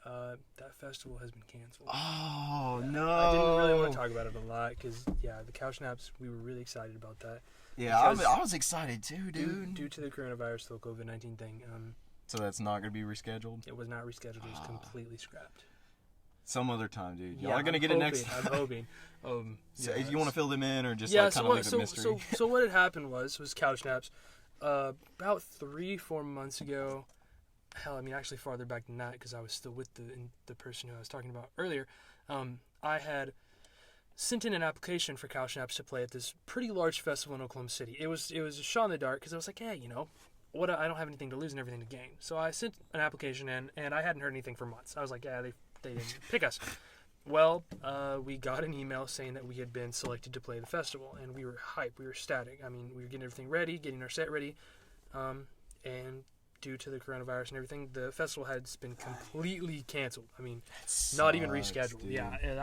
that festival has been canceled. Oh, no. I didn't really want to talk about it a lot because, the Couch Naps, we were really excited about that. Yeah, I was excited too, dude. Due to the coronavirus, the COVID-19 thing. So that's not going to be rescheduled? It was not rescheduled. It was completely scrapped. Some other time, dude. Y'all are going to get it next time. I'm hoping. So you want to fill them in or just kind of leave it mystery? So what had happened was Couch Naps. About 3-4 months ago, hell, I mean, actually farther back than that, because I was still with the person who I was talking about earlier. I had sent in an application for Couch Naps to play at this pretty large festival in Oklahoma City. It was a shot in the dark, because I was like, hey, you know, I don't have anything to lose and everything to gain. So I sent an application in, and I hadn't heard anything for months. I was like, yeah, they didn't pick us. Well, we got an email saying that we had been selected to play the festival, and we were hyped. We were ecstatic. I mean, we were getting everything ready, getting our set ready, and due to the coronavirus and everything, the festival had been completely canceled. I mean, not even rescheduled. Dude. Yeah, and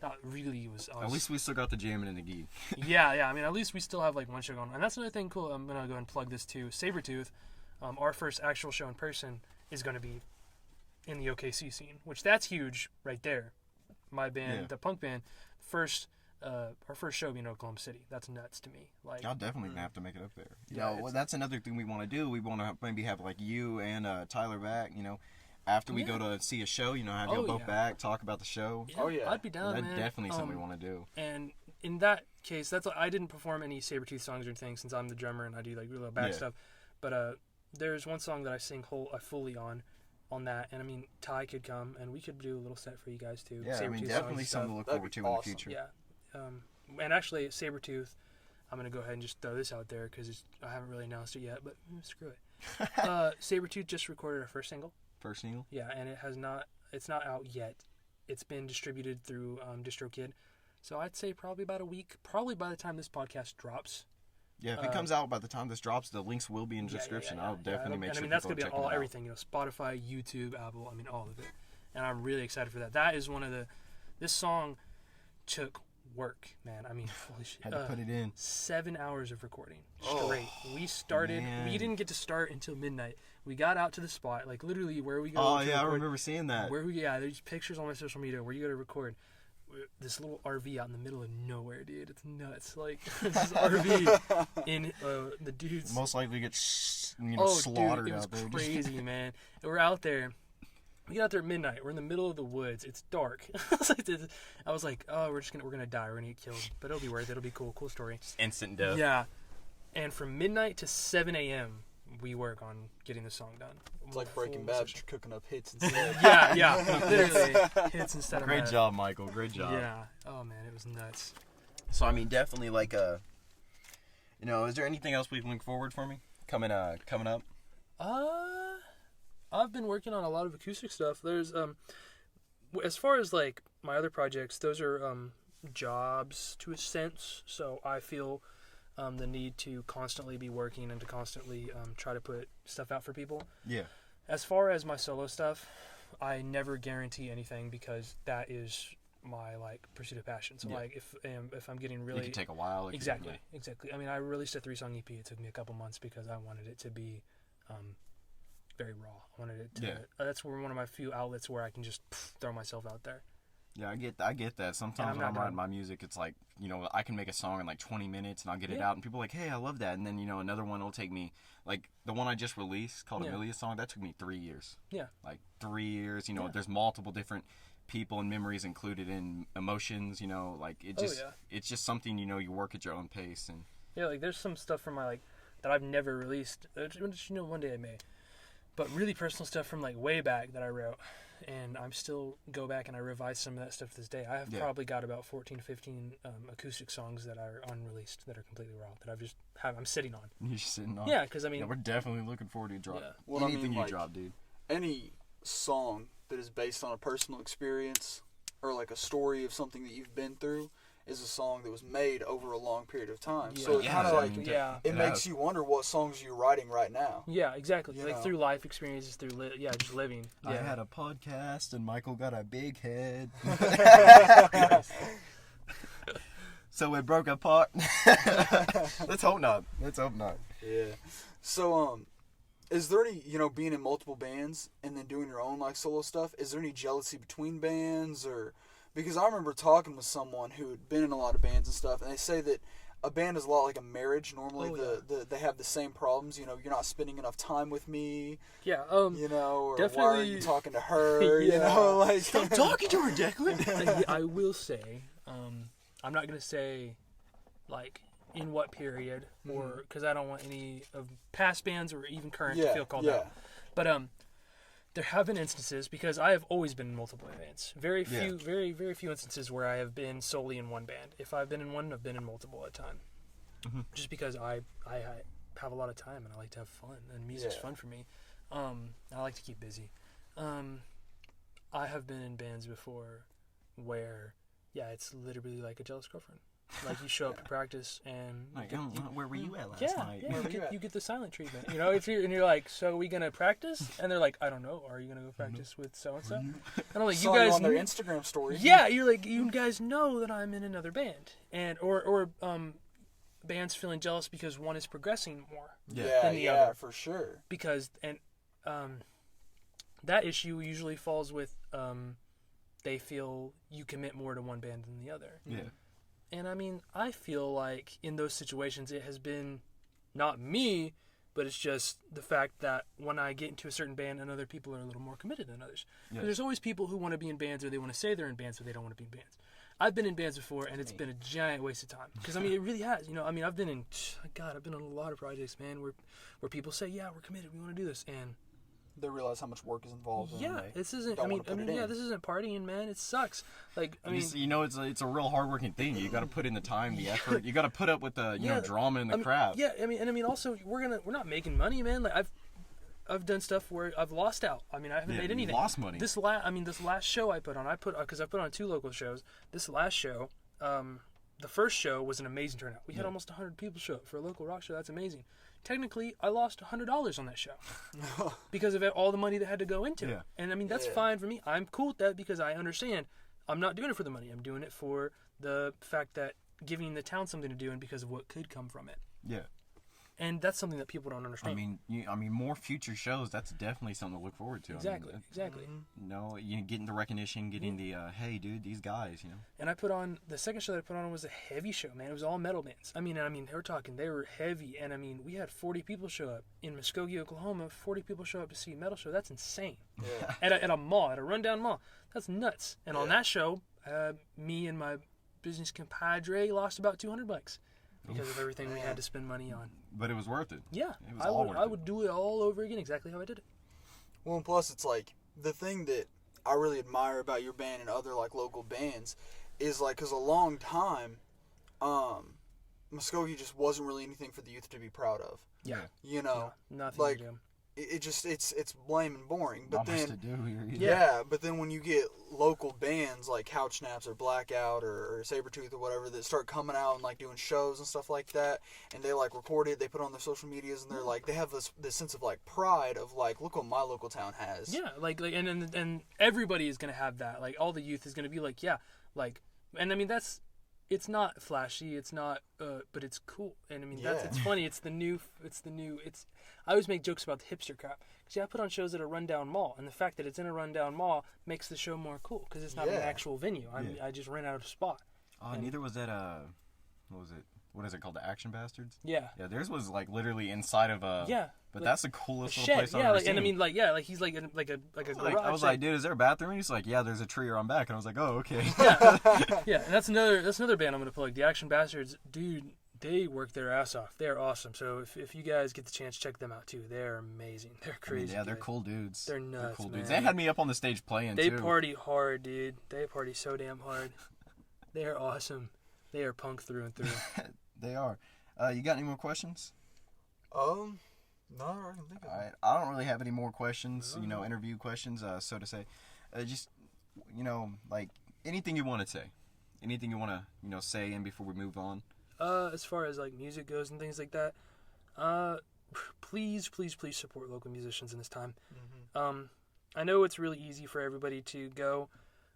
that really was. At least we still got the jamming and the geek. yeah. I mean, at least we still have like one show going on. And that's another thing cool. I'm gonna go ahead and plug this too. Sabretooth, our first actual show in person is gonna be in the OKC scene, which that's huge right there. My band, the punk band, our first show being in Oklahoma City. That's nuts to me. Like, y'all definitely gonna have to make it up there. Yeah, well, that's another thing we want to do. We want to maybe have like you and Tyler back. You know, after we go to see a show, you know, have y'all both back, talk about the show. Yeah, I'd be down, man. That's definitely something we want to do. And in that case, I didn't perform any Sabretooth songs or anything since I'm the drummer and I do like real back stuff. But there's one song that I sing fully on that, and I mean, Ty could come and we could do a little set for you guys too. Yeah, I mean, definitely something to look forward to in the future. Yeah, and actually, Sabretooth, I'm gonna go ahead and just throw this out there because I haven't really announced it yet, but screw it. Sabretooth just recorded our first single. First single? Yeah, and it's not out yet. It's been distributed through DistroKid, so I'd say probably about a week. Probably by the time this podcast drops. Yeah, if it comes out by the time this drops, the links will be in the description. I'll definitely make sure. I mean, that's gonna be on everything. You know, Spotify, YouTube, Apple. I mean, all of it. And I'm really excited for that. That is one of this song took work, man. I mean, holy shit. Had to put it in. 7 hours of recording straight. We started. Man. We didn't get to start until midnight. We got out to the spot, like literally where we go. Oh yeah, I remember seeing that. There's pictures on my social media where you go to record. this little RV out in the middle of nowhere, dude. It's nuts. Like, this RV in the dudes. Most likely get slaughtered dude, out there. It was crazy, man. And we're out there. We get out there at midnight. We're in the middle of the woods. It's dark. I was like, oh, we're gonna die. We're gonna get killed, but it'll be worth it. It'll be cool. Cool story. Just instant death. Yeah. And from midnight to 7 a.m. we work on getting the song done. It's like Breaking Bad, but you're cooking up hits instead. Yeah, literally hits instead of Great mad. job, Michael. Great job. Yeah. Oh man, it was nuts. So I mean, definitely like is there anything else we can look forward for me coming up? I've been working on a lot of acoustic stuff. There's as far as like my other projects, those are jobs to a sense. So I feel the need to constantly be working and to constantly try to put stuff out for people. Yeah. As far as my solo stuff, I never guarantee anything because that is my like pursuit of passion. So like if I'm getting really, it can take a while. Exactly. I mean, I released a 3-song EP. It took me a couple months because I wanted it to be very raw. I wanted it to. Yeah. That's one of my few outlets where I can just throw myself out there. Yeah, I get that. Sometimes when I'm writing my music, it's like, I can make a song in like 20 minutes and I'll get it out and people are like, hey, I love that. And then, another one will take me, like the one I just released called Amelia Song, that took me 3 years. Yeah. Like 3 years, there's multiple different people and memories included in emotions, like it's just something, you work at your own pace. And yeah, like there's some stuff from my that I've never released, which, one day I may. But really personal stuff from like way back that I wrote. And I'm still go back and I revise some of that stuff to this day. I have probably got about 14 to 15 acoustic songs that are unreleased that are completely raw that I'm sitting on. You're just sitting on. Yeah, because I mean, we're definitely looking forward to drop anything you drop, dude. Any song that is based on a personal experience or like a story of something that you've been through is a song that was made over a long period of time. Yeah. So it kind of it makes has. you wonder what songs you're writing right now. Yeah, exactly. Through life experiences, through just living. Yeah. I had a podcast and Michael got a big head. So it broke apart. Let's hope not. Yeah. So is there any, being in multiple bands and then doing your own like solo stuff, is there any jealousy between bands or? Because I remember talking with someone who had been in a lot of bands and stuff, and they say that a band is a lot like a marriage. Normally, they have the same problems. You're not spending enough time with me. Yeah. Or definitely. why are you talking to her? Like stop talking to her, Declan. I will say, I'm not gonna say, like in what period or because I don't want any of past bands or even current to feel called out. But there have been instances, because I have always been in multiple bands. Very few instances where I have been solely in one band. If I've been in one, I've been in multiple at a time. Mm-hmm. Just because I have a lot of time and I like to have fun, and music's fun for me. I like to keep busy. I have been in bands before where, it's literally like a jealous girlfriend. Like you show up to practice and where were you at last night? Yeah, you get the silent treatment. And you're like, so are we gonna practice? And they're like, I don't know. Are you gonna go practice with so and so? And I'm like, you guys on their Instagram story. Yeah, you're like, you guys know that I'm in another band, and or bands feeling jealous because one is progressing more than the other. For sure. Because that issue usually falls with they feel you commit more to one band than the other. Yeah. And I mean, I feel like in those situations it has been not me, but it's just the fact that when I get into a certain band and other people are a little more committed than others. Yeah. There's always people who want to be in bands or they want to say they're in bands but they don't want to be in bands. I've been in bands before and it's been a giant waste of time. Because, I mean, it really has. I've been in a lot of projects, man, where people say, yeah, we're committed, we want to do this. And they realize how much work is involved. This isn't. This isn't partying, man. It sucks. Like, it's a real hardworking thing. You got to put in the time, the effort. You got to put up with the drama and the crap. Yeah, also we're not making money, man. Like I've done stuff where I've lost out. I mean, I haven't made anything. Lost money. This last show I put on, because I put on 2 local shows. This last show, the first show was an amazing turnout. We had almost 100 people show up for a local rock show. That's amazing. Technically, I lost $100 on that show because of all the money that had to go into it. And I mean, that's fine for me. I'm cool with that because I understand I'm not doing it for the money. I'm doing it for the fact that giving the town something to do and because of what could come from it. Yeah. And that's something that people don't understand. I mean, more future shows. That's definitely something to look forward to. Exactly. No, you getting the recognition, getting the hey, dude, these guys, you know. And I put on the second show that I put on was a heavy show, man. It was all metal bands. I mean, they were heavy, and I mean, we had 40 people show up in Muskogee, Oklahoma. 40 people show up to see a metal show. That's insane. Yeah. At a mall, at a rundown mall. That's nuts. And on that show, me and my business compadre lost about $200 because of everything we had to spend money on. But it was worth it. Yeah, It was all worth I would do it all over again, exactly how I did it. Well, and plus it's like the thing that I really admire about your band and other like local bands is like because a long time, Muskogee just wasn't really anything for the youth to be proud of. Yeah, You know, nothing like to do. it's lame and boring. But Not much then to do here. yeah, but then when you get local bands like Couch Snaps or Blackout or Sabretooth or whatever that start coming out and like doing shows and stuff like that, and they like record it, they put it on their social medias, and they're like they have this sense of like pride of like look what my local town has. Yeah, and everybody is gonna have that. Like all the youth is gonna be like, yeah, like, and I mean it's not flashy, it's not, but it's cool, and I mean it's funny. I always make jokes about the hipster crap. Cause I put on shows at a rundown mall, and the fact that it's in a rundown mall makes the show more cool because it's not an actual venue. I just rent out a spot. Neither was that what was it? What is it called? The Action Bastards? Yeah. Yeah, theirs was like literally inside of a. Yeah. But like, that's the coolest little shed. place I've Yeah, ever like, seen. and I mean, like, yeah, like he's like a garage. I was like, dude, is there a bathroom? And he's like, yeah, there's a tree around back. And I was like, oh, okay. Yeah, and that's another band I'm gonna plug. The Action Bastards, dude. They work their ass off. They're awesome. So if you guys get the chance, check them out too. They're amazing. They're crazy. They're cool dudes. They're nuts, They're cool man. dudes. They had me up on the stage playing They too. party hard, dude. They party so damn hard. They are awesome. They are punk through and through. They are. You got any more questions? No, I can think of it. All right. I don't really have any more questions. Interview questions. So to say, just like anything you want to say, anything you want to say in before we move on. As far as like music goes and things like that, please support local musicians in this time. Mm-hmm. I know it's really easy for everybody to go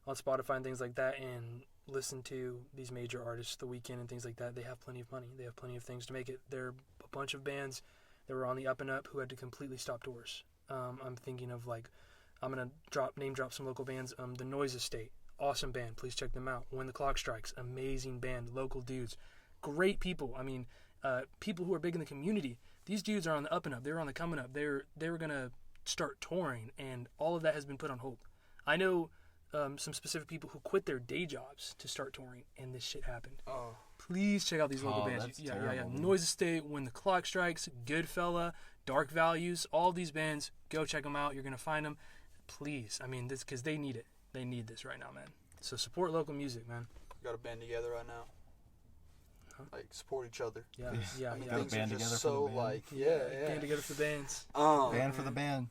on Spotify and things like that and listen to these major artists the weekend and things like that. They have plenty of money. They have plenty of things to make it. There are a bunch of bands that were on the up and up who had to completely stop tours. I'm thinking of like, I'm gonna name drop some local bands. The Noise Estate, awesome band. Please check them out. When the Clock Strikes, amazing band. Local dudes. Great people. I mean, people who are big in the community. These dudes are on the up and up. They're on the coming up. They were gonna start touring, and all of that has been put on hold. I know some specific people who quit their day jobs to start touring, and this shit happened. Oh. Please check out these local bands. That's Yeah. terrible. Noise Estate, When the Clock Strikes, Goodfella, Dark Values. All these bands, go check them out. You're gonna find them. Please. I mean, this because they need it. They need this right now, man. So support local music, man. We got a band together right now. Like support each other. Yeah. I mean, Got a things are band just together for so the band. like Band together for bands. Band for the band.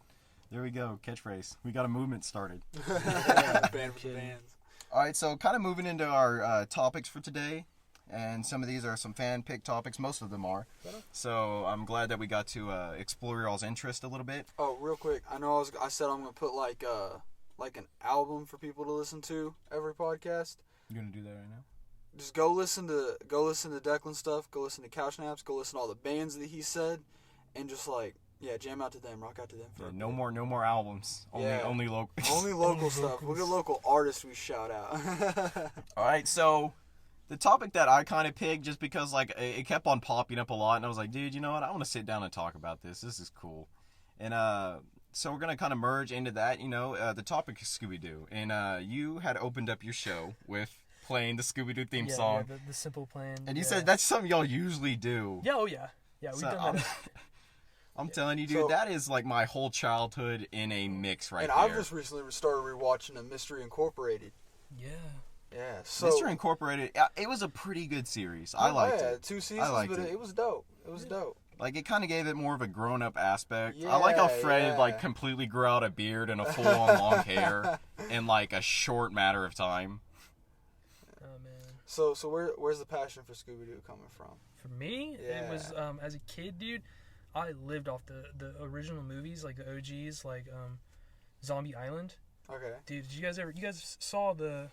There we go. Catchphrase. We got a movement started. Band for the bands. All right, so kind of moving into our topics for today, and some of these are some fan-picked topics. Most of them are. So I'm glad that we got to explore y'all's interest a little bit. Oh, real quick. I know I said I'm gonna put like an album for people to listen to every podcast. You gonna do that right now? Just go listen to Declan stuff. Go listen to Couch Naps. Go listen to all the bands that he said, and just like jam out to them, rock out to them. Yeah, no more albums. Only local. Only local stuff. Look at local artists we shout out. All right, so the topic that I kind of picked just because like it kept on popping up a lot, and I was like, dude, you know what? I want to sit down and talk about this. This is cool, and so we're gonna kind of merge into that. The topic is Scooby-Doo, and you had opened up your show with playing the Scooby-Doo theme song. Yeah, the simple plan. And you said that's something y'all usually do. Yeah, oh yeah. Yeah, we've done that. I'm telling you, dude, So- that is like my whole childhood in a mix right and there. I've just recently started rewatching a Mystery Incorporated. Yeah. Yeah, so Mr. Incorporated, it was a pretty good series. I liked it. 2 seasons, liked but it. it was dope. It was dope. Like, it kind of gave it more of a grown-up aspect. I like how Fred, yeah. like, completely grew out a beard and a full-on long hair in, like, a short matter of time. Oh man. So where's the passion for Scooby-Doo coming from? For me, it was as a kid, dude. I lived off the original movies, like the OGs, like Zombie Island. Okay. Dude, you guys saw the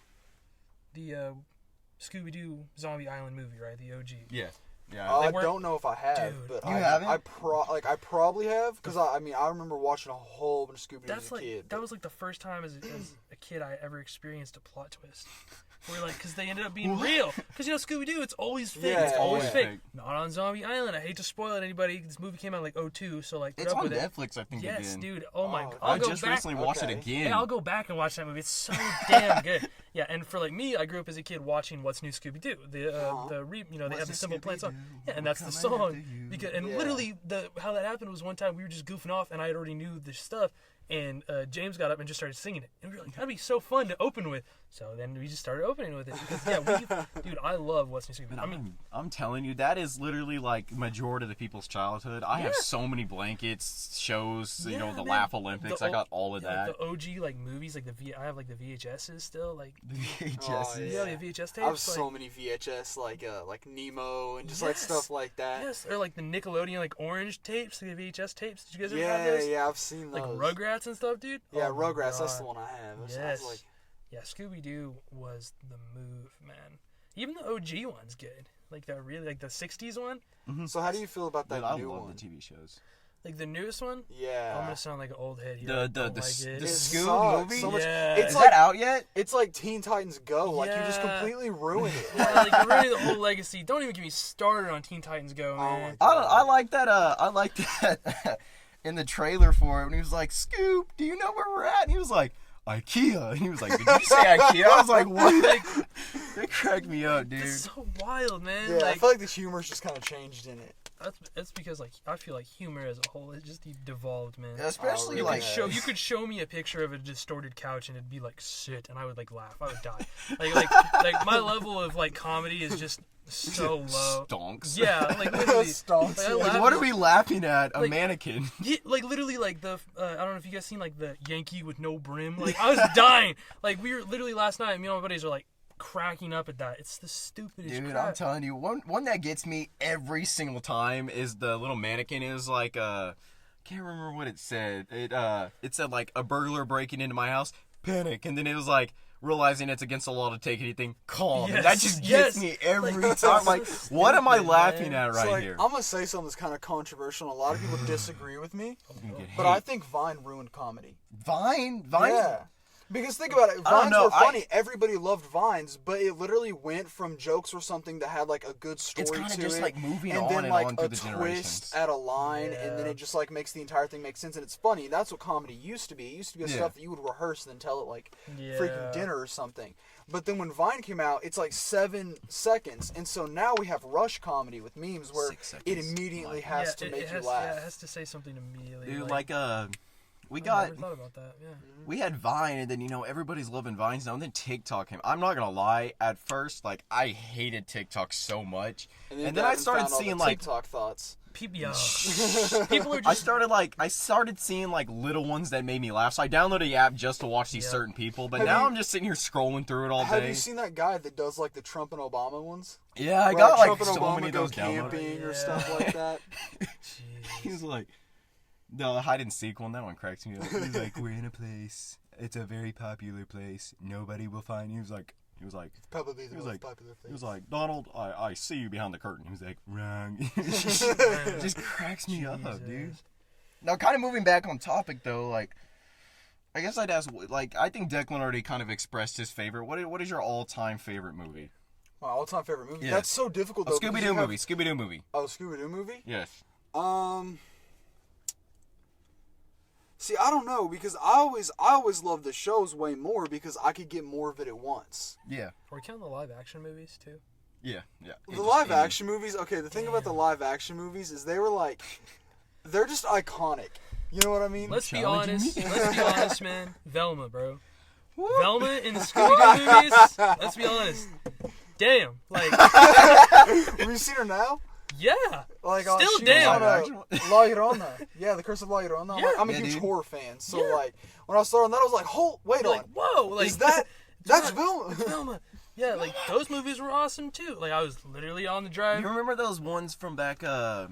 Scooby-Doo Zombie Island movie, right? The OG. Yeah. Yeah. They I weren't- don't know if I have, Dude. but You I haven't? I probably have because I remember watching a whole bunch of Scooby Doo as That's a like kid. that was like the first time as a kid I ever experienced a plot twist. Where like, because they ended up being real. Because Scooby Doo, it's always fake. Yeah, it's always yeah. fake. Not on Zombie Island. I hate to spoil it anybody. This movie came out in like 2002, so like put It's up on with it. Netflix, I think. Yes, again. dude. Oh my god. I I'll go just back. recently watched it Okay. again. Yeah, I'll go back and watch that movie. It's so damn good. Yeah, and for like me, I grew up as a kid watching What's New Scooby Doo. They have the Simple Plan song. Yeah, and that's the song. Because literally how that happened was one time we were just goofing off, and I already knew the stuff. And James got up and just started singing it, and we were like, "That'd be so fun to open with." So then we just started opening with it because dude, I love What's New Scooby. I mean, I'm telling you, that is literally like majority of the people's childhood. I have so many blankets, shows, the man. Laugh Olympics. I got all of that. Like the OG like movies, like I have like the VHSs still, like VHS. yeah. the VHS tapes. I have so many VHS like Nemo and just like stuff like that. Yes, or like the Nickelodeon like orange tapes, like the VHS tapes. Did you guys ever have Yeah, those? yeah, I've seen those. Like Rugrats and stuff, dude. Yeah, Oh my Rugrats. That's God. the one I have. I was Yes. like, Yeah, Scooby Doo was the move, man. Even the OG one's good. Like the really like the '60s one, so how do you feel about that Dude, I new love one? the TV shows. like the newest one. Yeah. I'm gonna sound like an old head here. The I don't like the it. It Scoob sucks movie. so much. Yeah. It's Is like that out yet? it's like Teen Titans Go. Like you just Yeah. completely ruin it. Yeah, like you're ruining the whole legacy. Don't even get me started on Teen Titans Go, Oh man. my God. I like that. I like that in the trailer for it when he was like, "Scoop, do you know where we're at?" And he was like, "IKEA." And he was like, "Did you say IKEA?" I was like, "What?" That cracked me up, dude. It's so wild, man. Yeah, I like feel like the humor's just kind of changed in it. that's because like I feel like humor as a whole it just devolved, man. Especially Oh, like yeah. You could show me a picture of a distorted couch and it'd be like sit, and I would like laugh. I would die. like my level of like comedy is just so low. stonks. Yeah, like literally. Stonks. Like, I Like, laugh what at- are we laughing at? A Like- mannequin. Yeah, like literally, like the I don't know if you guys seen like the Yankee with no brim. Like I was dying. Like we were literally last night. Me and my buddies are like cracking up at that. It's the stupidest Dude, crap. I'm telling you, one that gets me every single time is the little mannequin is like can't remember what it said. It said like a burglar breaking into my house, panic, and then it was like realizing it's against the law to take anything, calm. And that just gets me every Like, time. Like, so what am I stupid, laughing man. at So, right like, here? I'm gonna say something that's kind of controversial, and a lot of people disagree with me. You get But I hate. think Vine ruined comedy. Vine. Yeah. Because think about it, I don't Vines know, were funny. Everybody loved Vines, but it literally went from jokes or something that had like a good story It's to kinda it, just, like, moving and on then and like on a through the twist generations. at a line, and then Yeah. it just like makes the entire thing make sense, and it's funny. That's what comedy used to be. It used to be Yeah. stuff that you would rehearse and then tell it like Yeah. freaking dinner or something. But then when Vine came out, it's like 7 seconds, and so now we have rush comedy with memes where 6 it seconds. immediately Like- has Yeah, to it make has, you laugh. Yeah, it has to say something immediately. Dude, like we I got never thought about that. Yeah. we had Vine, and then everybody's loving Vines now, and then TikTok came. I'm not gonna lie, at first like I hated TikTok so much, and then I Devin started found all the seeing like TikTok thoughts. People, people are I just. started seeing like little ones that made me laugh. So I downloaded the app just to watch these Yeah. certain people. But Have now you- I'm just sitting here scrolling through it all Have day. you seen that guy that does like the Trump and Obama ones? Yeah, I Where, got like Trump and so Obama many of go those downloaded. camping or Yeah. stuff like that. He's like, the hide and seek one. That one cracks me up. He's like, we're in a place. It's a very popular place. Nobody will find you. He was like, Probably the He was most like- popular he was place. like, Donald, I see you behind the curtain. He was like, wrong. It just cracks me up, dude. Jesus. Now, kind of moving back on topic though, like, I guess I'd ask, like, I think Declan already kind of expressed his favorite. What is your all-time favorite movie? My all-time favorite movie. Yeah. That's so difficult though. because Scooby-Doo you have- movie. Scooby-Doo movie. Oh, Scooby-Doo movie? Yes. See, I don't know because I always loved the shows way more because I could get more of it at once. Yeah. Are we counting the live action movies too? Yeah. The live action movies, okay, the thing about the live action movies is they were like, they're just iconic. You know what I mean? Let's be Challenging honest. me? Let's be honest, man. Velma, bro. Velma in the Scooby-Doo movies. Let's be honest. Damn. Like, Have you seen her now? yeah. Like, Still she damn. was on La Llorona. Yeah, The Curse of La Llorona. Yeah. I'm a Yeah, huge dude. horror fan, so Yeah. like when I saw that, I was like, wait You're on, like, whoa. Like, is that? That's not- Velma. It's Velma. Yeah, like those movies were awesome too. Like I was literally on the drive. You remember those ones from back? I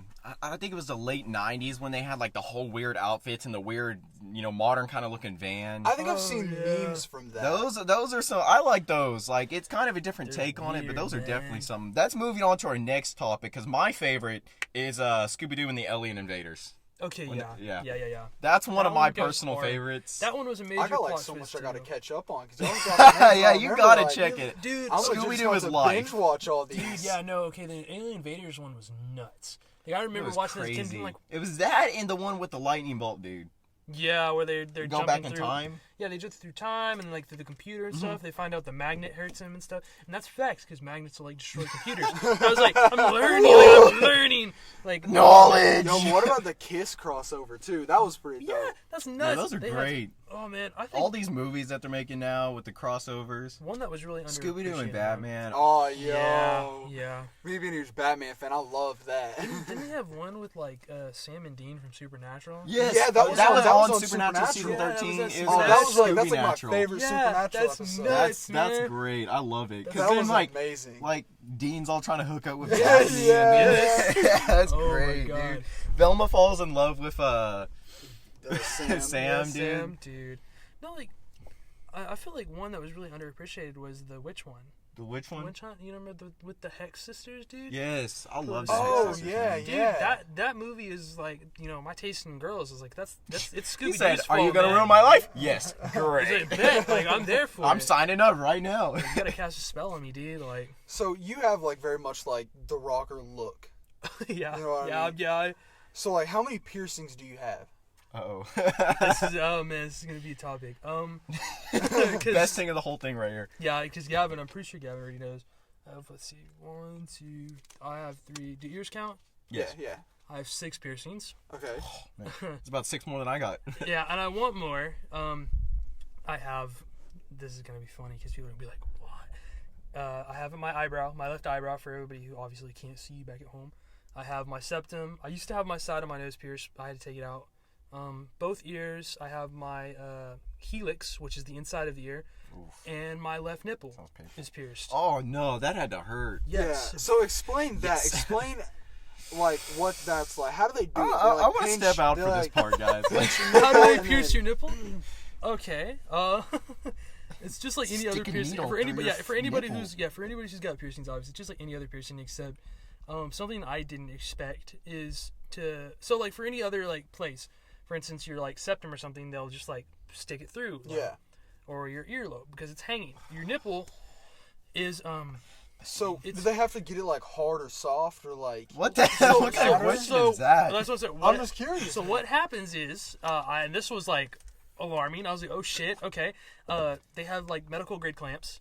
think it was the late '90s when they had like the whole weird outfits and the weird, modern kind of looking van. I think I've seen memes from that. Those are so. I like those. Like it's kind of a different take on it, but those are definitely some. That's moving on to our next topic because my favorite is Scooby Doo and the Alien Invaders. Okay, yeah. That's one of my personal favorites. That one was a major. I got like plot so much twist, I gotta too. catch up on. Yeah, you gotta check it, dude. Scooby Doo is life. life. Binge watch all these. Dude, yeah, no, okay. The Alien Invaders one was nuts. Like I remember watching this kid being like, it was that and the one with the lightning bolt, dude. yeah, where they're Go jumping back in through. time. Yeah, they jump through time and like through the computer and stuff. They find out the magnet hurts him and stuff, and that's facts because magnets will like destroy computers. I was like, I'm learning, like Knowledge. Yo, what about the Kiss crossover too? That was pretty dope. Yeah, that's nuts. Yeah, those are They great. oh man, I think All these movies that they're making now with the crossovers. one that was really underappreciated. Scooby Doo and Batman. Oh, yo. Yeah. Me being a huge Batman fan, I love that. Didn't they have one with like Sam and Dean from Supernatural? Yes, Yeah, that was on on Supernatural season Supernatural. 13. Yeah, that was It on was That's like my Scooby-natural. favorite Yeah, Supernatural that's episode. nuts. That's man. great. I love it. Because That then was like amazing. Dean's all trying to hook up with Yeah, Daphne. yeah. Yeah, that's Oh my great, God. dude. Velma falls in love with Sam. Sam, dude. Sam, dude. No, like I feel like one that was really underappreciated was the witch one. The which one? Witch Hunt. You remember with the Hex sisters, dude? Yes, I love that. Oh, yeah, Dude, yeah. that movie is like, my taste in girls is like it's Scooby He Doo's said, fault, "Are you gonna man." ruin my life?" Yes, Is great. it bet? Like I'm there for I'm it. signing up right now. You gotta cast a spell on me, dude. Like, So you have like very much like the rocker look. yeah, You know what I yeah, mean? yeah. So like, how many piercings do you have? Uh-oh. Oh man, this is gonna be a topic. Best thing of the whole thing right here. Yeah, because Gavin, I'm pretty sure Gavin already knows. Let's see, 1, 2. I have 3. Do yours count? Yes. Yeah. I have 6 piercings. Okay. It's about 6 more than I got. Yeah, and I want more. I have. This is gonna be funny because people are gonna be like, "What?" I have my eyebrow, my left eyebrow, for everybody who obviously can't see back at home. I have my septum. I used to have my side of my nose pierced. I had to take it out. Both ears. I have my helix, which is the inside of the ear, and my left nipple is pierced. Oh no, that had to hurt. Yes. Yeah. So explain that. Yes. Explain like what that's like. How do they do it? I want to step out for this part, guys. Like, How do they pierce your nipple? Okay. It's just like any other Stick a piercing. needle For through anybody, your for anybody nipple. who's got piercings, obviously, it's just like any other piercing, except something I didn't expect is like for any other like place. For instance, your like septum or something, they'll just like stick it through. Like, Yeah. Or your earlobe because it's hanging. Your nipple is So do It's- they have to get it like hard or soft or like? what the hell? What kind of question so is that? that's what I said. I'm just curious. So what happens is, and this was like alarming. I was like, oh shit, okay. They have like medical grade clamps,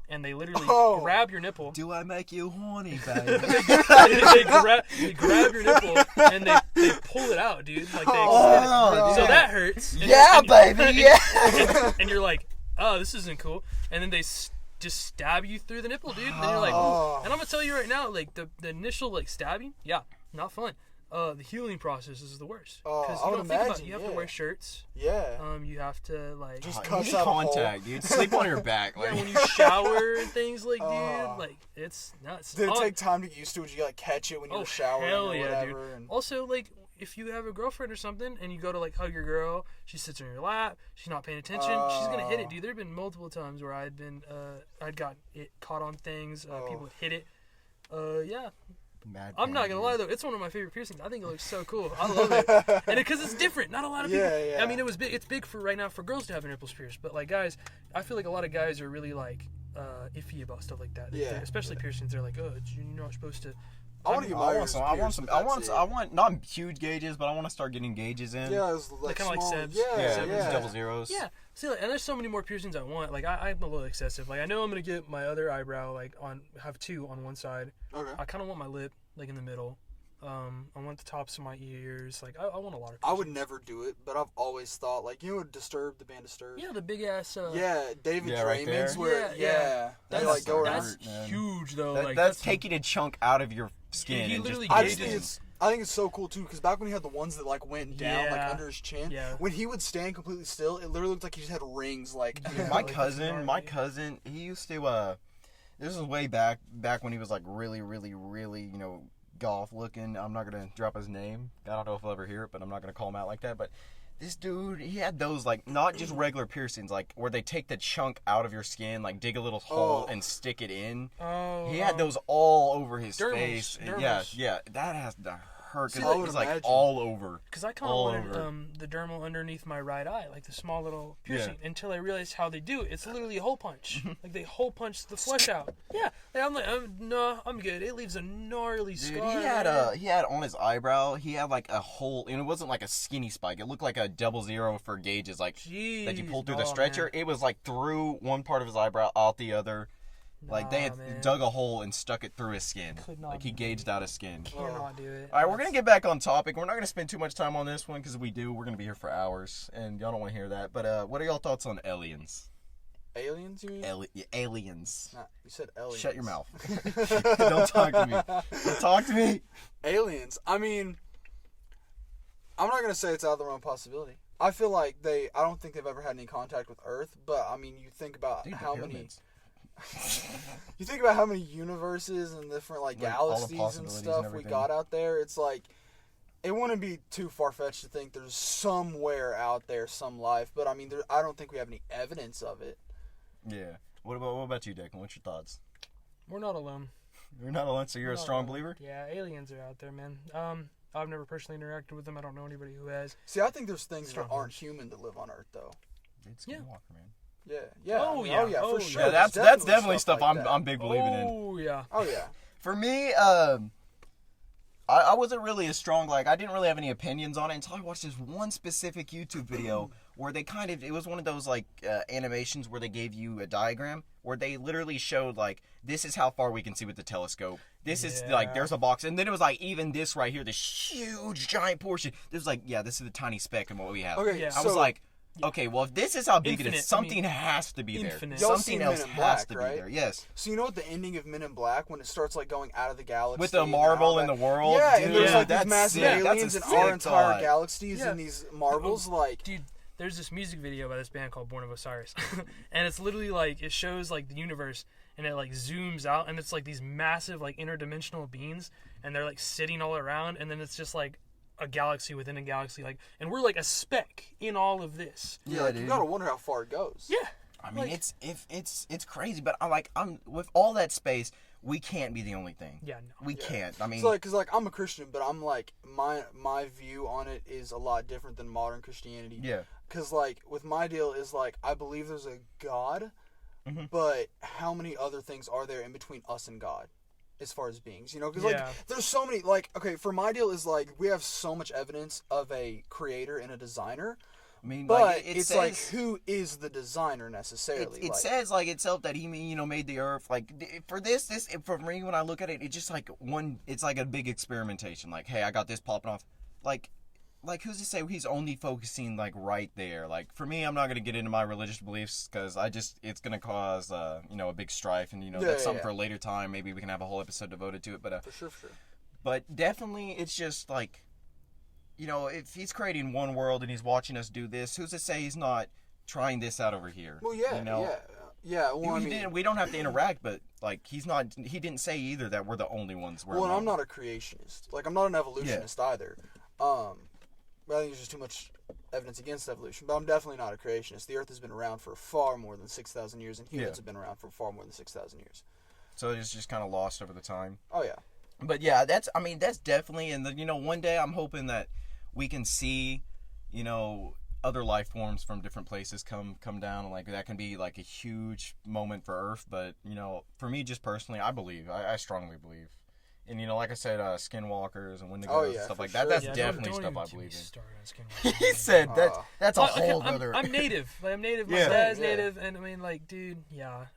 and they literally Oh. grab your nipple. Do I make you horny, baby? they grab your nipple and they pull it out, dude. Like they Oh, so dude. that hurts. And Yeah, baby, and- yeah. And you're like, oh, this isn't cool. And then they just stab you through the nipple, dude. And then you're like, Oh. ooh. And I'm gonna tell you right now, like the initial like stabbing, yeah, not fun. The healing process is the worst Oh, because I you would don't think about imagine, it. You have yeah. to wear shirts. Yeah. You have to like Just You cuts need out a hole. contact, dude. Sleep on your back. Like, when you shower and things like, Oh. dude, like it's nuts. Did it Oh, take time to get used to it? Did you like catch it when you oh, were showering hell or yeah, whatever? dude. And... Also, like if you have a girlfriend or something and you go to like hug your girl, she sits on your lap, she's not paying attention, she's gonna hit it, dude. There've been multiple times where I'd got it caught on things, people would hit it. Yeah. mad I'm not pain, gonna dude. lie though, it's one of my favorite piercings. I think it looks so cool. I love it, and because it's different. Not a lot of people. Yeah, yeah. I mean, it was big. It's big for right now for girls to have their nipples pierced, but like guys, I feel like a lot of guys are really like iffy about stuff like that. Yeah, Especially piercings. They're like, oh, you're not supposed to. I want to get my ears pierced, but that's it. I want not huge gauges, but I want to start getting gauges in. Yeah, it's like kinda like small. Seb's. Yeah, Yeah, double zeros. Yeah. See, like, and there's so many more piercings I want. Like I'm a little excessive. Like I know I'm gonna get my other eyebrow have 2 on one side. Okay. I kind of want my lip like in the middle. I want the tops of my ears. Like I want a lot of. I would piercings. never do it, but I've always thought like Disturbed, the band Disturbed. Yeah, the big ass. Yeah, David Yeah, right Draymond's there. where Yeah. they That's like go around. That's man. huge though. That, like that's taking a chunk out of your skin He and literally just. I gauges just think it. I think it's so cool too because back when he had the ones that like went down like Yeah. under his chin, Yeah. when he would stand completely still, it literally looked like he just had rings like. Yeah. my like, cousin, he used to This is way back when he was like really, really, really, goth looking. I'm not gonna drop his name. I don't know if I'll ever hear it, but I'm not gonna call him out like that. But this dude, he had those like not just regular piercings, like where they take the chunk out of your skin, like dig a little hole and stick it in. Oh, he had those all over his dermals, face. dermals. Yeah, that has to hurt See, because I would it's like imagine. all over. Because I kind of wanted the dermal underneath my right eye, like the small little piercing, until I realized how they do it. It's literally a hole punch. Like they hole punch the flesh out. Yeah, like, I'm good. It leaves a gnarly Dude, scar. he had on his eyebrow, he had like a hole, and it wasn't like a skinny spike. It looked like a 00 for gauges, like Jeez, that you pulled through the stretcher. Man. It was like through one part of his eyebrow, out the other. Like they had dug a hole and stuck it through his skin. Like he gauged out his skin. Cannot do it. All right, we're gonna get back on topic. We're not gonna spend too much time on this one because we're gonna be here for hours, and y'all don't want to hear that. But what are y'all thoughts on aliens? Aliens, you mean? Aliens. Nah, you said aliens. Shut your mouth. Don't talk to me. Don't talk to me. Aliens. I mean, I'm not gonna say it's out of the realm of possibility. I feel like I don't think they've ever had any contact with Earth, but I mean, you think about how many. You think about how many universes and different like galaxies and stuff we got out there. It's like it wouldn't be too far fetched to think there's somewhere out there some life, but I mean, I don't think we have any evidence of it. Yeah. What about you, Declan? What's your thoughts? We're not alone. You're not alone, so you're a strong believer? Yeah, aliens are out there, man. I've never personally interacted with them. I don't know anybody who has. See, I think there's things that aren't human that live on Earth, though. It's Skinwalker, man. Yeah. Oh, yeah, for sure. Yeah, that's definitely stuff like I'm big believing in. Oh yeah. Oh yeah. For me, I wasn't really as strong. Like I didn't really have any opinions on it until I watched this one specific YouTube video where they it was one of those like animations where they gave you a diagram where they literally showed like this is how far we can see with the telescope. This is like there's a box, and then it was like even this right here, this huge giant portion. This was like this is a tiny speck in what we have. Okay, I was like. Okay, well, if this is how big it is, something has to be there. Something else has to be there. Yes. So you know what the ending of Men in Black, when it starts like going out of the galaxy with the marble in the world? Yeah, dude, and there's like these massive sick. aliens and our entire galaxies and these marbles. Like, dude, there's this music video by this band called Born of Osiris, and it's literally like it shows like the universe, and it like zooms out, and it's like these massive like interdimensional beings, and they're like sitting all around, and then it's just like a galaxy within a galaxy, like, and we're like a speck in all of this. Yeah, like, you gotta wonder how far it goes. Yeah, I mean, like, it's crazy, but I'm with all that space, we can't be the only thing. Yeah, no, we can't. I mean, so like, cause like I'm a Christian, but I'm like my view on it is a lot different than modern Christianity. Yeah. Cause like with my deal is like I believe there's a God, but how many other things are there in between us and God? As far as beings, you know, because like there's so many, like, okay, for my deal is like we have so much evidence of a creator and a designer. I mean, but like, it's says, like who is the designer necessarily? It says like itself that he made the earth. Like for for me when I look at it, it's just like it's like a big experimentation. Like, hey, I got this popping off. Like who's to say he's only focusing like right there? Like for me, I'm not gonna get into my religious beliefs because it's gonna cause a big strife, and that's something for a later time. Maybe we can have a whole episode devoted to it. But for sure. But definitely, it's just like, if he's creating one world and he's watching us do this, who's to say he's not trying this out over here? Well, yeah. Well, we don't have to interact, but like he didn't say either that we're the only ones. Well, and I'm not a creationist. Like I'm not an evolutionist either. I think there's just too much evidence against evolution, but I'm definitely not a creationist. The Earth has been around for far more than 6,000 years, and humans have been around for far more than 6,000 years. So it's just kind of lost over the time. Oh yeah. But yeah, that's definitely, and one day I'm hoping that we can see, other life forms from different places come down, and like that can be like a huge moment for Earth. But for me, just personally, I strongly believe. And like I said, skinwalkers and Wendigos and stuff like that. That's definitely stuff I believe in. He said that's a whole other. I'm native. Like I'm native. My dad's native, and I mean, like, dude,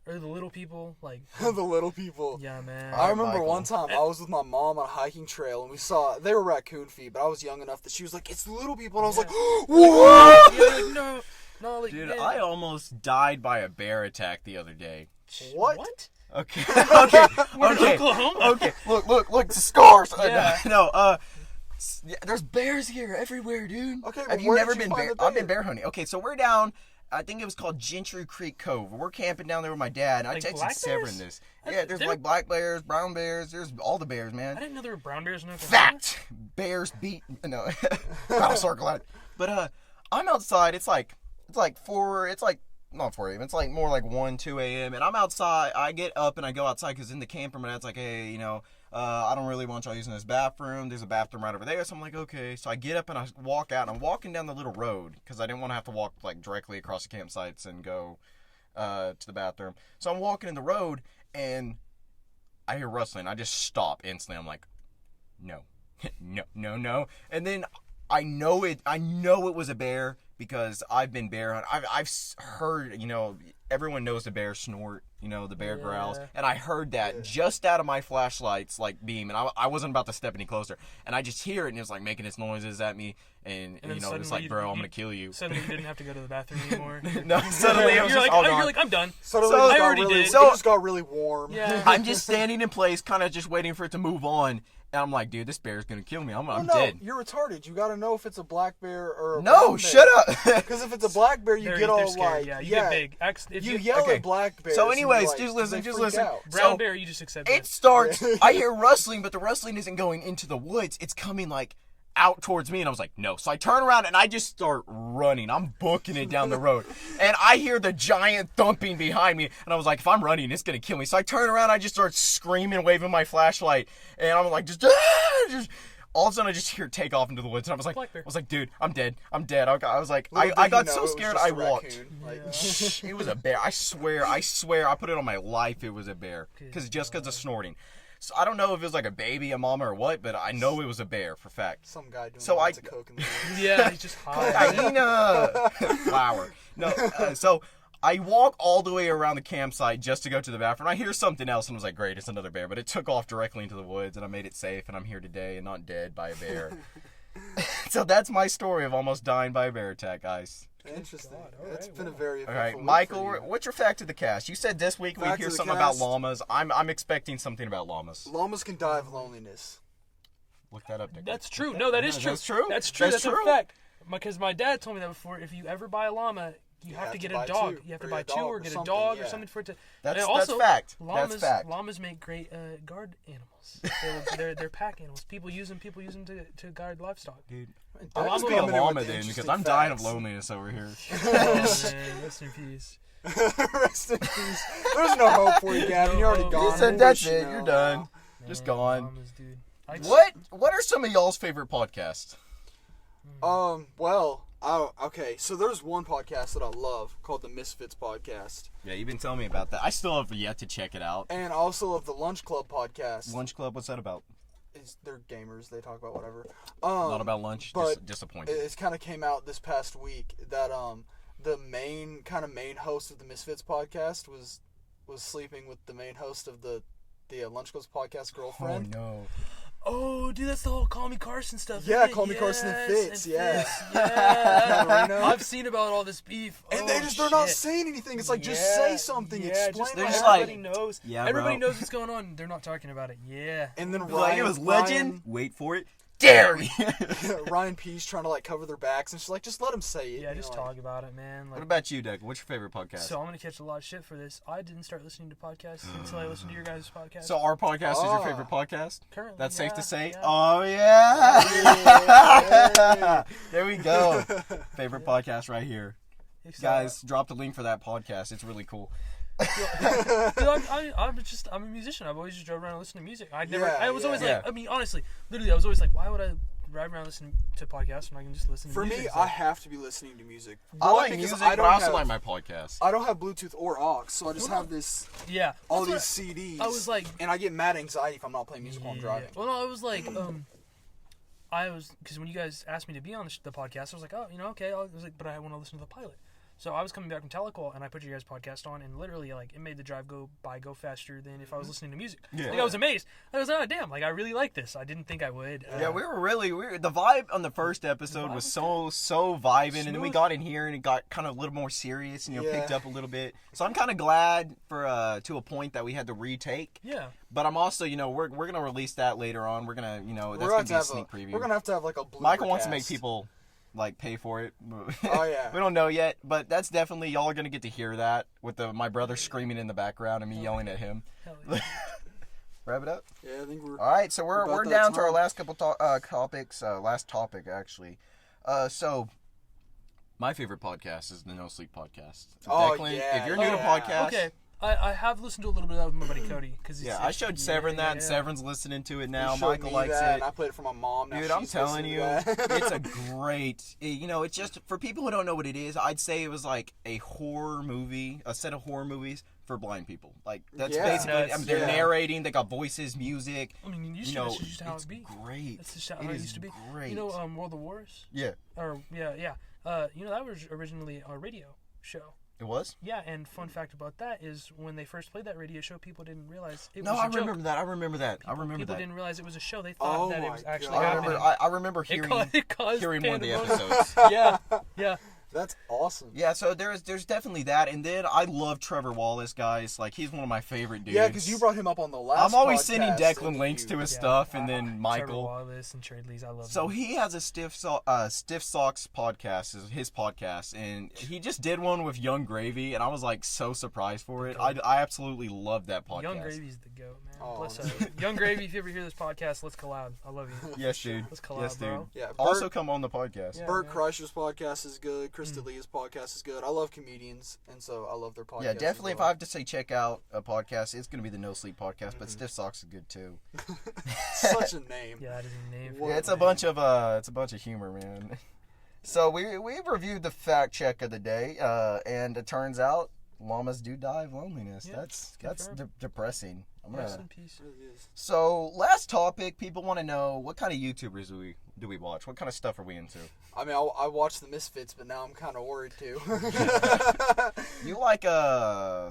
or the little people, like the little people. Yeah, man. I remember one time I was with my mom on a hiking trail, and we saw they were raccoon feet, but I was young enough that she was like, "It's the little people," and I was like, "What?" Yeah, like, no, like, dude, I almost died by a bear attack the other day. What? Okay. Okay. Oklahoma? Okay. Look, the scars. Yeah. There's bears here everywhere, dude. Okay, have you never been bear? I've been bear hunting. Okay, so we're down I think it was called Gentry Creek Cove. We're camping down there with my dad. And Like I black texted Severin bears? this. Yeah, there's like black bears, brown bears. There's all the bears, man. I didn't know there were brown bears in Oklahoma. Fact. Bears beat. No. I'll circle that. But I'm outside. It's like not 4 a.m. It's like more like 1, 2 a.m. And I'm outside. I get up and I go outside because in the camper, my dad's like, hey, I don't really want y'all using this bathroom. There's a bathroom right over there. So I'm like, okay. So I get up and I walk out. And I'm walking down the little road because I didn't want to have to walk like directly across the campsites and go to the bathroom. So I'm walking in the road and I hear rustling. I just stop instantly. I'm like, no. No. And then I know it was a bear because I've been bear hunting. I've heard, everyone knows the bear snort, the bear growls. And I heard that just out of my flashlight's like beam. And I wasn't about to step any closer. And I just hear it and it was like making its noises at me. And it's like, bro, I'm going to kill you. Suddenly you didn't have to go to the bathroom anymore. No, suddenly it was just all gone. You're like, I'm done. Suddenly I already did. It just got really warm. Yeah. I'm just standing in place, kind of just waiting for it to move on. And I'm like, dude, this bear's going to kill me. I'm dead. You're retarded. You got to know if it's a black bear or a No, brown bear. Shut up. Because if it's a black bear, you get all scared. like... Yeah, you get big. You yell at black bears. So anyways, and just like, listen. Brown bear, you just accept it. Starts, I hear rustling, but the rustling isn't going into the woods. It's coming like out towards me. And I was like, no. So I turn around and I just start running. I'm booking it down the road. And I hear the giant thumping behind me. And I was like, if I'm running, it's going to kill me. So I turn around. I just start screaming, waving my flashlight. And I'm like, just all of a sudden I just hear it take off into the woods. And I was like, dude, I'm dead. I was like, I got so scared I walked. It was a bear. I swear, I put it on my life it was a bear. Because of snorting. So I don't know if it was like a baby, a mama, or what, but I know it was a bear for fact. Some guy doing lots of coke in the woods. Yeah, he's just high. Flower. No, so I walk all the way around the campsite just to go to the bathroom. I hear something else and was like, great, it's another bear. But it took off directly into the woods and I made it safe and I'm here today and not dead by a bear. So that's my story of almost dying by a bear attack, guys. Interesting. It's been a very all right, Michael, what's your fact of the cast? You said this week we'd hear something about llamas. I'm expecting something about llamas. Llamas can die of loneliness. Look that up, Declan. That's true. No, that is true. That's true. That's true. That's a fact. Because my dad told me that before. If you ever buy a llama, you have to get a dog. You have to buy 2 or get a dog or something for it to. That's fact. Llamas, that's fact. Llamas make great guard animals. They're pack animals. People use them to guard livestock. Dude, I'm gonna be a llama then because I'm dying of loneliness over here. Oh, man, rest in peace. Rest in peace. There's no hope for you, Gavin. You're already gone. You said that's it. You're done. Just gone. Llamas, dude. What are some of y'all's favorite podcasts? Okay, so there's one podcast that I love called the Misfits Podcast. Yeah, you've been telling me about that. I still have yet to check it out. And I also love the Lunch Club Podcast. Lunch Club, what's that about? They're gamers. They talk about whatever. Not about lunch. But disappointed. It kind of came out this past week that the main host of the Misfits Podcast was sleeping with the main host of the Lunch Club's podcast girlfriend. Oh no. Oh, dude, that's the whole Call Me Carson stuff. Yeah, Call Me Carson and Fitz. Yeah. I've seen about all this beef. And they're not saying anything. It's like, just say something. Explain. Everybody knows. Yeah, everybody knows what's going on. They're not talking about it. Yeah. And then it was legend. Wait for it. Dairy. Ryan P's trying to cover their backs, and she's like, just let them say it. Yeah, just talk about it, man. What about you, Declan? What's your favorite podcast? So I'm gonna catch a lot of shit for this. I didn't start listening to podcasts until I listened to your guys' podcast. So our podcast is your favorite podcast? Currently, that's safe to say. Yeah. Oh yeah. There we go. Favorite podcast right here. Guys, drop the link for that podcast. It's really cool. I'm a musician. I've always just drove around and listened to music. I was always like, I mean, honestly, literally, I was always like, why would I drive around listening to podcasts when I can just listen to music? For me, I have to be listening to music. I like music, but I also like my podcast. I don't have Bluetooth or aux, so I just have this. Yeah. All these CDs. I was like, and I get mad anxiety if I'm not playing music while I'm driving. Well, no, I was like, because when you guys asked me to be on the podcast, I was like, oh, okay. I was like, but I want to listen to the pilot. So I was coming back from Telecall, and I put your guys' podcast on, and literally, it made the drive go faster than if I was listening to music. Yeah. I was amazed. I was like, oh, damn, I really like this. I didn't think I would. Yeah, we were the vibe on the first episode was so vibing, and then we got in here, and it got kind of a little more serious, and picked up a little bit. So I'm kind of glad for to a point that we had to retake. Yeah. But I'm also, we're gonna release that later on. We're gonna, that's gonna be a sneak preview. We're gonna have to have a blooper Michael wants cast. to make people like pay for it. Oh, yeah. We don't know yet, but that's definitely, y'all are gonna get to hear that with my brother screaming in the background and me yelling at him. Hell yeah. Wrap it up. Yeah, I think we're. All right, so we're about that down to our time. last couple topics. Last topic actually. So my favorite podcast is the No Sleep podcast. Oh, Declan, yeah, if you're new to yeah. podcasts, Okay. I have listened to a little bit of it with my buddy Cody. yeah, I showed Severn that, and Severn's listening to it now. You showed Michael me likes that, it. And I played it for my mom. Now Dude, I'm she's telling listening you, to that. it's a great. It's just for people who don't know what it is. I'd say it was like a horror movie, a set of horror movies for blind people. Like that's Yeah. basically. Nuts. I mean, they're Yeah. narrating. They got voices, music. I mean, You know, that's just how it's it be. great. That's just how It it is used to be. great. You know, World of Wars? Yeah, Yeah. That was originally a radio show. it was. Yeah, and fun fact about that is when they first played that radio show, people didn't realize it No, was a I joke. remember that. I remember that. People didn't realize it was a show. They thought Oh that it my was actually God. happening. I remember hearing It caused hearing one of the pandemonium. episodes. yeah. That's awesome. Yeah, so there's definitely that, and then I love Trevor Wallace, guys. Like he's one of my favorite dudes. Yeah, because you brought him up on the last. I'm always podcast, sending and Declan links you- to his Yeah. stuff, and then Trevor Michael. Wallace and Trade Lees, I love So them. he has a Stiff Socks podcast, is his podcast, and he just did one with Young Gravy, and I was like so surprised for it. I absolutely love that podcast. Young Gravy's the goat, man. Oh, Bless man. Young Gravy, if you ever hear this podcast, let's collab. I love you. Yes, dude. Let's collab, Yes, dude. bro. Yeah, Also, come on the podcast. Yeah. Bert Kreischer's podcast is good. Krista Lee's podcast is good. I love comedians, and so I love their podcast. Yeah, definitely. as If I have to say check out a podcast, it's gonna be the No Sleep podcast. But Stiff Socks is good too. Such a name. Yeah, that is a name. What Yeah, it's a a bunch of humor, man. So we reviewed the fact check of the day, and it turns out llamas do die of loneliness. Yeah, that's confirmed. depressing. Rest in peace. It really is. So last topic, people want to know what kind of YouTubers do we watch? What kind of stuff are we into? I mean, I watched the Misfits, but now I'm kind of worried too. You like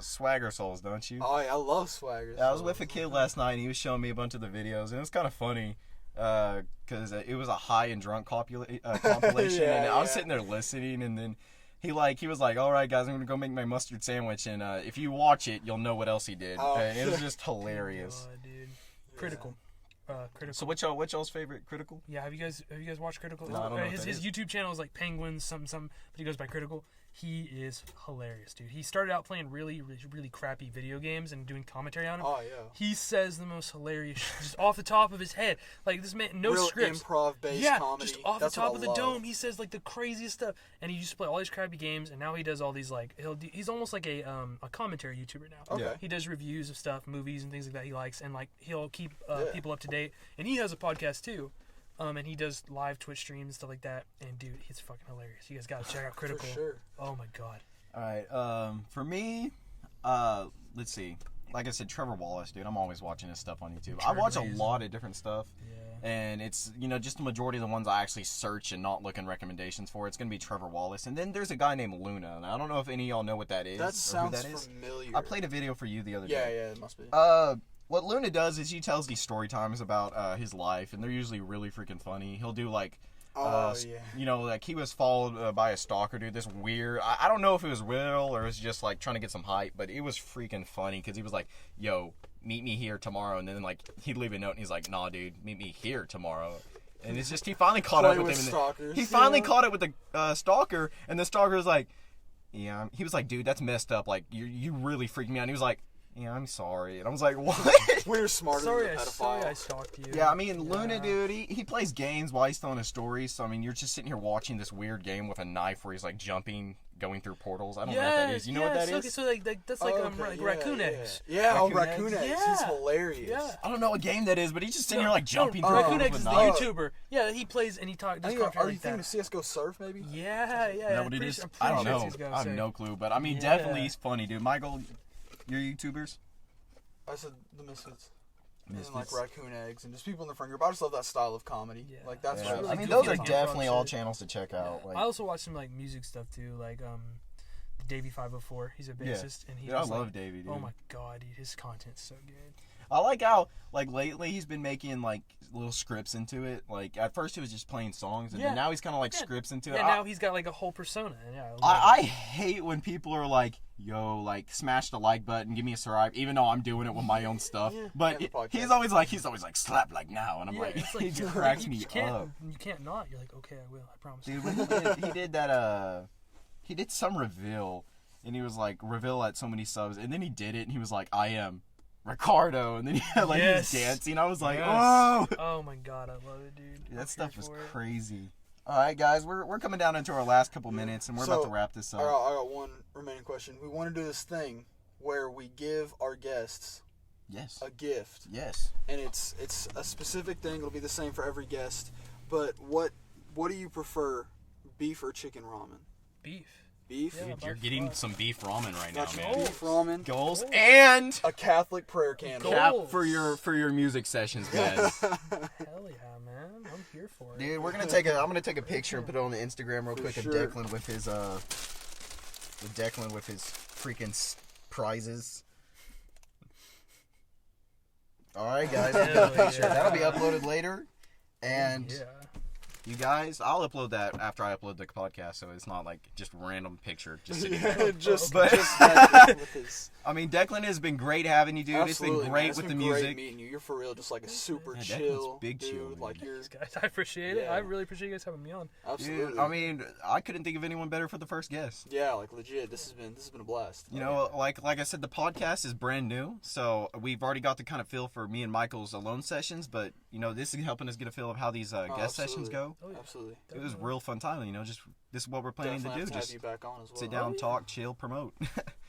Swagger Souls, don't you? Oh, yeah, I love Swagger. I was with a kid last night, and he was showing me a bunch of the videos, and it was kind of funny because it was a high and drunk compilation, and I was sitting there listening, and then he was like, "All right, guys, I'm gonna go make my mustard sandwich, and if you watch it, you'll know what else he did." Oh, And it was just hilarious. Oh, dude. Critical. Critical. So what's y'all's favorite Critical? Yeah, have you guys watched Critical? No, I don't know what his that is. YouTube channel is like Penguins, some, but he goes by Critical. He is hilarious, dude. He started out playing really, really, really crappy video games and doing commentary on them. Oh, yeah. He says the most hilarious shit just off the top of his head. Like this man, no Real scripts. improv-based Yeah, comedy. just off That's the top what of I the love. dome, he says like the craziest stuff. And he used to play all these crappy games, and now he does all these like he's almost like a commentary YouTuber now. Okay. Yeah. He does reviews of stuff, movies and things like that he likes, and like he'll keep Yeah. people up to date. And he has a podcast too. And he does live Twitch streams and stuff like that. And dude, he's fucking hilarious. You guys gotta check out Critical. For sure. Oh my god. All right. For me, let's see. Like I said, Trevor Wallace, dude. I'm always watching his stuff on YouTube. I watch a Trailblazing. lot of different stuff. Yeah. And it's, just the majority of the ones I actually search and not look in recommendations for. It's going to be Trevor Wallace. And then there's a guy named Luna. And I don't know if any of y'all know what that is. That or sounds who that is. familiar. I played a video for you the other Yeah, day. yeah, it must be. What Luna does is he tells these story times about his life. And they're usually really freaking funny. He'll do like... yeah. Like he was followed by a stalker, dude. This weird. I don't know if it was real or it was just like trying to get some hype, but it was freaking funny because he was like, "Yo, meet me here tomorrow," and then like he'd leave a note and he's like, "Nah, dude, meet me here tomorrow." And it's just he finally caught up Play with with him. stalkers, He finally yeah. caught it with the stalker, and the stalker was like, "Yeah." He was like, "Dude, that's messed up. Like you really freaked me out." And he was like, "Yeah, I'm sorry." And I was like, "What?" We're smarter Sorry, than a sorry, I pedophile. stalked you. Yeah, I mean, Luna, Yeah. dude, he plays games while he's telling his stories. So, I mean, you're just sitting here watching this weird game with a knife where he's, like, jumping, going through portals. I don't know what that is. You know what that is? Okay, so like that's like, Okay, like yeah, raccoon yeah. eggs. Yeah, Raccoon raccoon eggs? eggs. Yeah. He's hilarious. Yeah. I don't know what game that is, but he's just sitting here, like, jumping through Raccoon portals Eggs with is the knives. YouTuber. Yeah, he plays and he does Are you commentary like thinking that. of CSGO Surf, maybe? Yeah. Is that what it is? I don't know. I have no clue. But, I mean, Yeah. definitely he's funny, dude. Michael, your YouTubers? I said the Misfits. And Misfits. like raccoon eggs and just people in the friend group. I just love that style of comedy. Yeah. Like that's Yeah. what really I mean, goofy those are like definitely improv all shit. channels to check out. Like, I also watch some like music stuff too, like Davey 504. He's a bassist and he dude, I does, love like, Davey, dude. oh my god, dude, his content's so good. I like how, like, lately he's been making, like, little scripts into it. Like, at first he was just playing songs, and then now he's kind of, like, scripts into it. Yeah, now he's got, like, a whole persona. Yeah, I hate when people are like, yo, like, smash the like button, give me a subscribe, even though I'm doing it with my own stuff. But he's always like, slap like now. And I'm like, he just cracks me up. You can't not. You're like, okay, I will. I promise. Dude, when he did that, he did some reveal, and he was like, reveal at so many subs, and then he did it, and he was like, I am Ricardo, and then he had, like, he was dancing. I was like, oh! Oh my god, I love it, dude. That stuff was crazy. All right, guys, we're coming down into our last couple minutes, and we're about to wrap this up. I got one remaining question. We want to do this thing where we give our guests a gift. Yes. And it's a specific thing. It'll be the same for every guest. But what do you prefer, beef or chicken ramen? Beef. Beef? Yeah, dude, you're getting some beef ramen right now, man. Beef ramen. Goals. And a Catholic prayer candle. Cap for your music sessions, guys. Hell yeah, man. I'm here for it. Dude, I'm gonna take a picture and put it on the Instagram real quick of Declan with his freaking prizes. All right, guys, that'll be uploaded later, and you guys, I'll upload that after I upload the podcast, so it's not like just random picture just sitting there. with his... I mean, Declan has been great having you, dude. Absolutely, it's been great man. with It's been the music. Great meeting you. You're for real, just like a super Yeah, chill Declan's big dude. chill, man. Like you're, guys, I appreciate it. I really appreciate you guys having me on. Absolutely. Dude, I mean, I couldn't think of anyone better for the first guest. Yeah, like legit. This has been a blast. You know, like I said, the podcast is brand new, so we've already got the kind of feel for me and Michael's alone sessions. But you know, this is helping us get a feel of how these guest sessions go. Oh, yeah. Absolutely. It was real fun time. You know, just this is what we're planning to do. Have Just you back on as well. sit down, talk, chill, promote.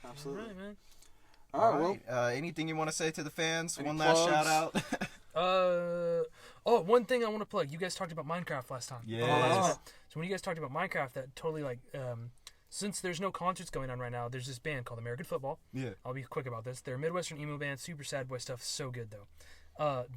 Absolutely. All right, man. All right. Well, anything you want to say to the fans? Any One last plugs? shout out. One thing I want to plug. You guys talked about Minecraft last time. Yes. So when you guys talked about Minecraft, that totally since there's no concerts going on right now, there's this band called American Football. Yeah. I'll be quick about this. They're a Midwestern emo band, super sad boy stuff, so good though.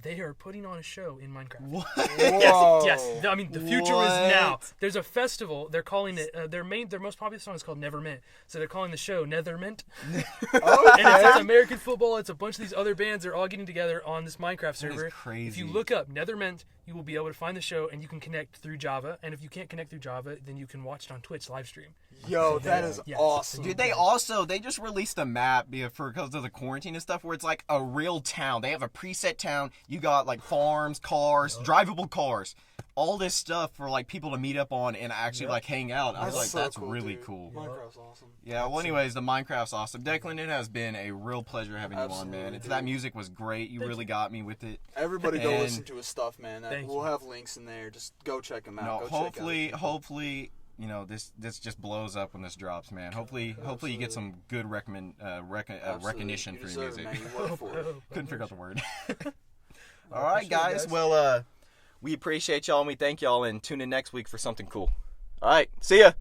They are putting on a show in Minecraft. What? Yes. I mean, the future is now. There's a festival. They're calling it. Their most popular song is called Nevermint. So they're calling the show Nethermint. And it's American Football. It's a bunch of these other bands. They're all getting together on this Minecraft server. That is crazy. If you look up Nethermint, you will be able to find the show, and you can connect through Java. And if you can't connect through Java, then you can watch it on Twitch live stream. Yo, that is awesome. Dude, they just released a map because of the quarantine and stuff where it's like a real town. They have a preset town. You got like farms, cars, drivable cars, all this stuff for like people to meet up on and actually like hang out. I was like, that's cool, really dude. cool. Minecraft's awesome. Yeah, well anyways, the Minecraft's awesome. Declan, it has been a real pleasure having you on, man. That music was great. You really got me with it. Everybody go listen to his stuff, man. We'll you. have links in there. Just go check him out. No, hopefully, you know, this just blows up when this drops, man. Hopefully you get some good recognition for your music. It, man. You work for it. Couldn't figure out the word. All right, guys. Well, we appreciate y'all and we thank y'all, and tune in next week for something cool. All right, see ya.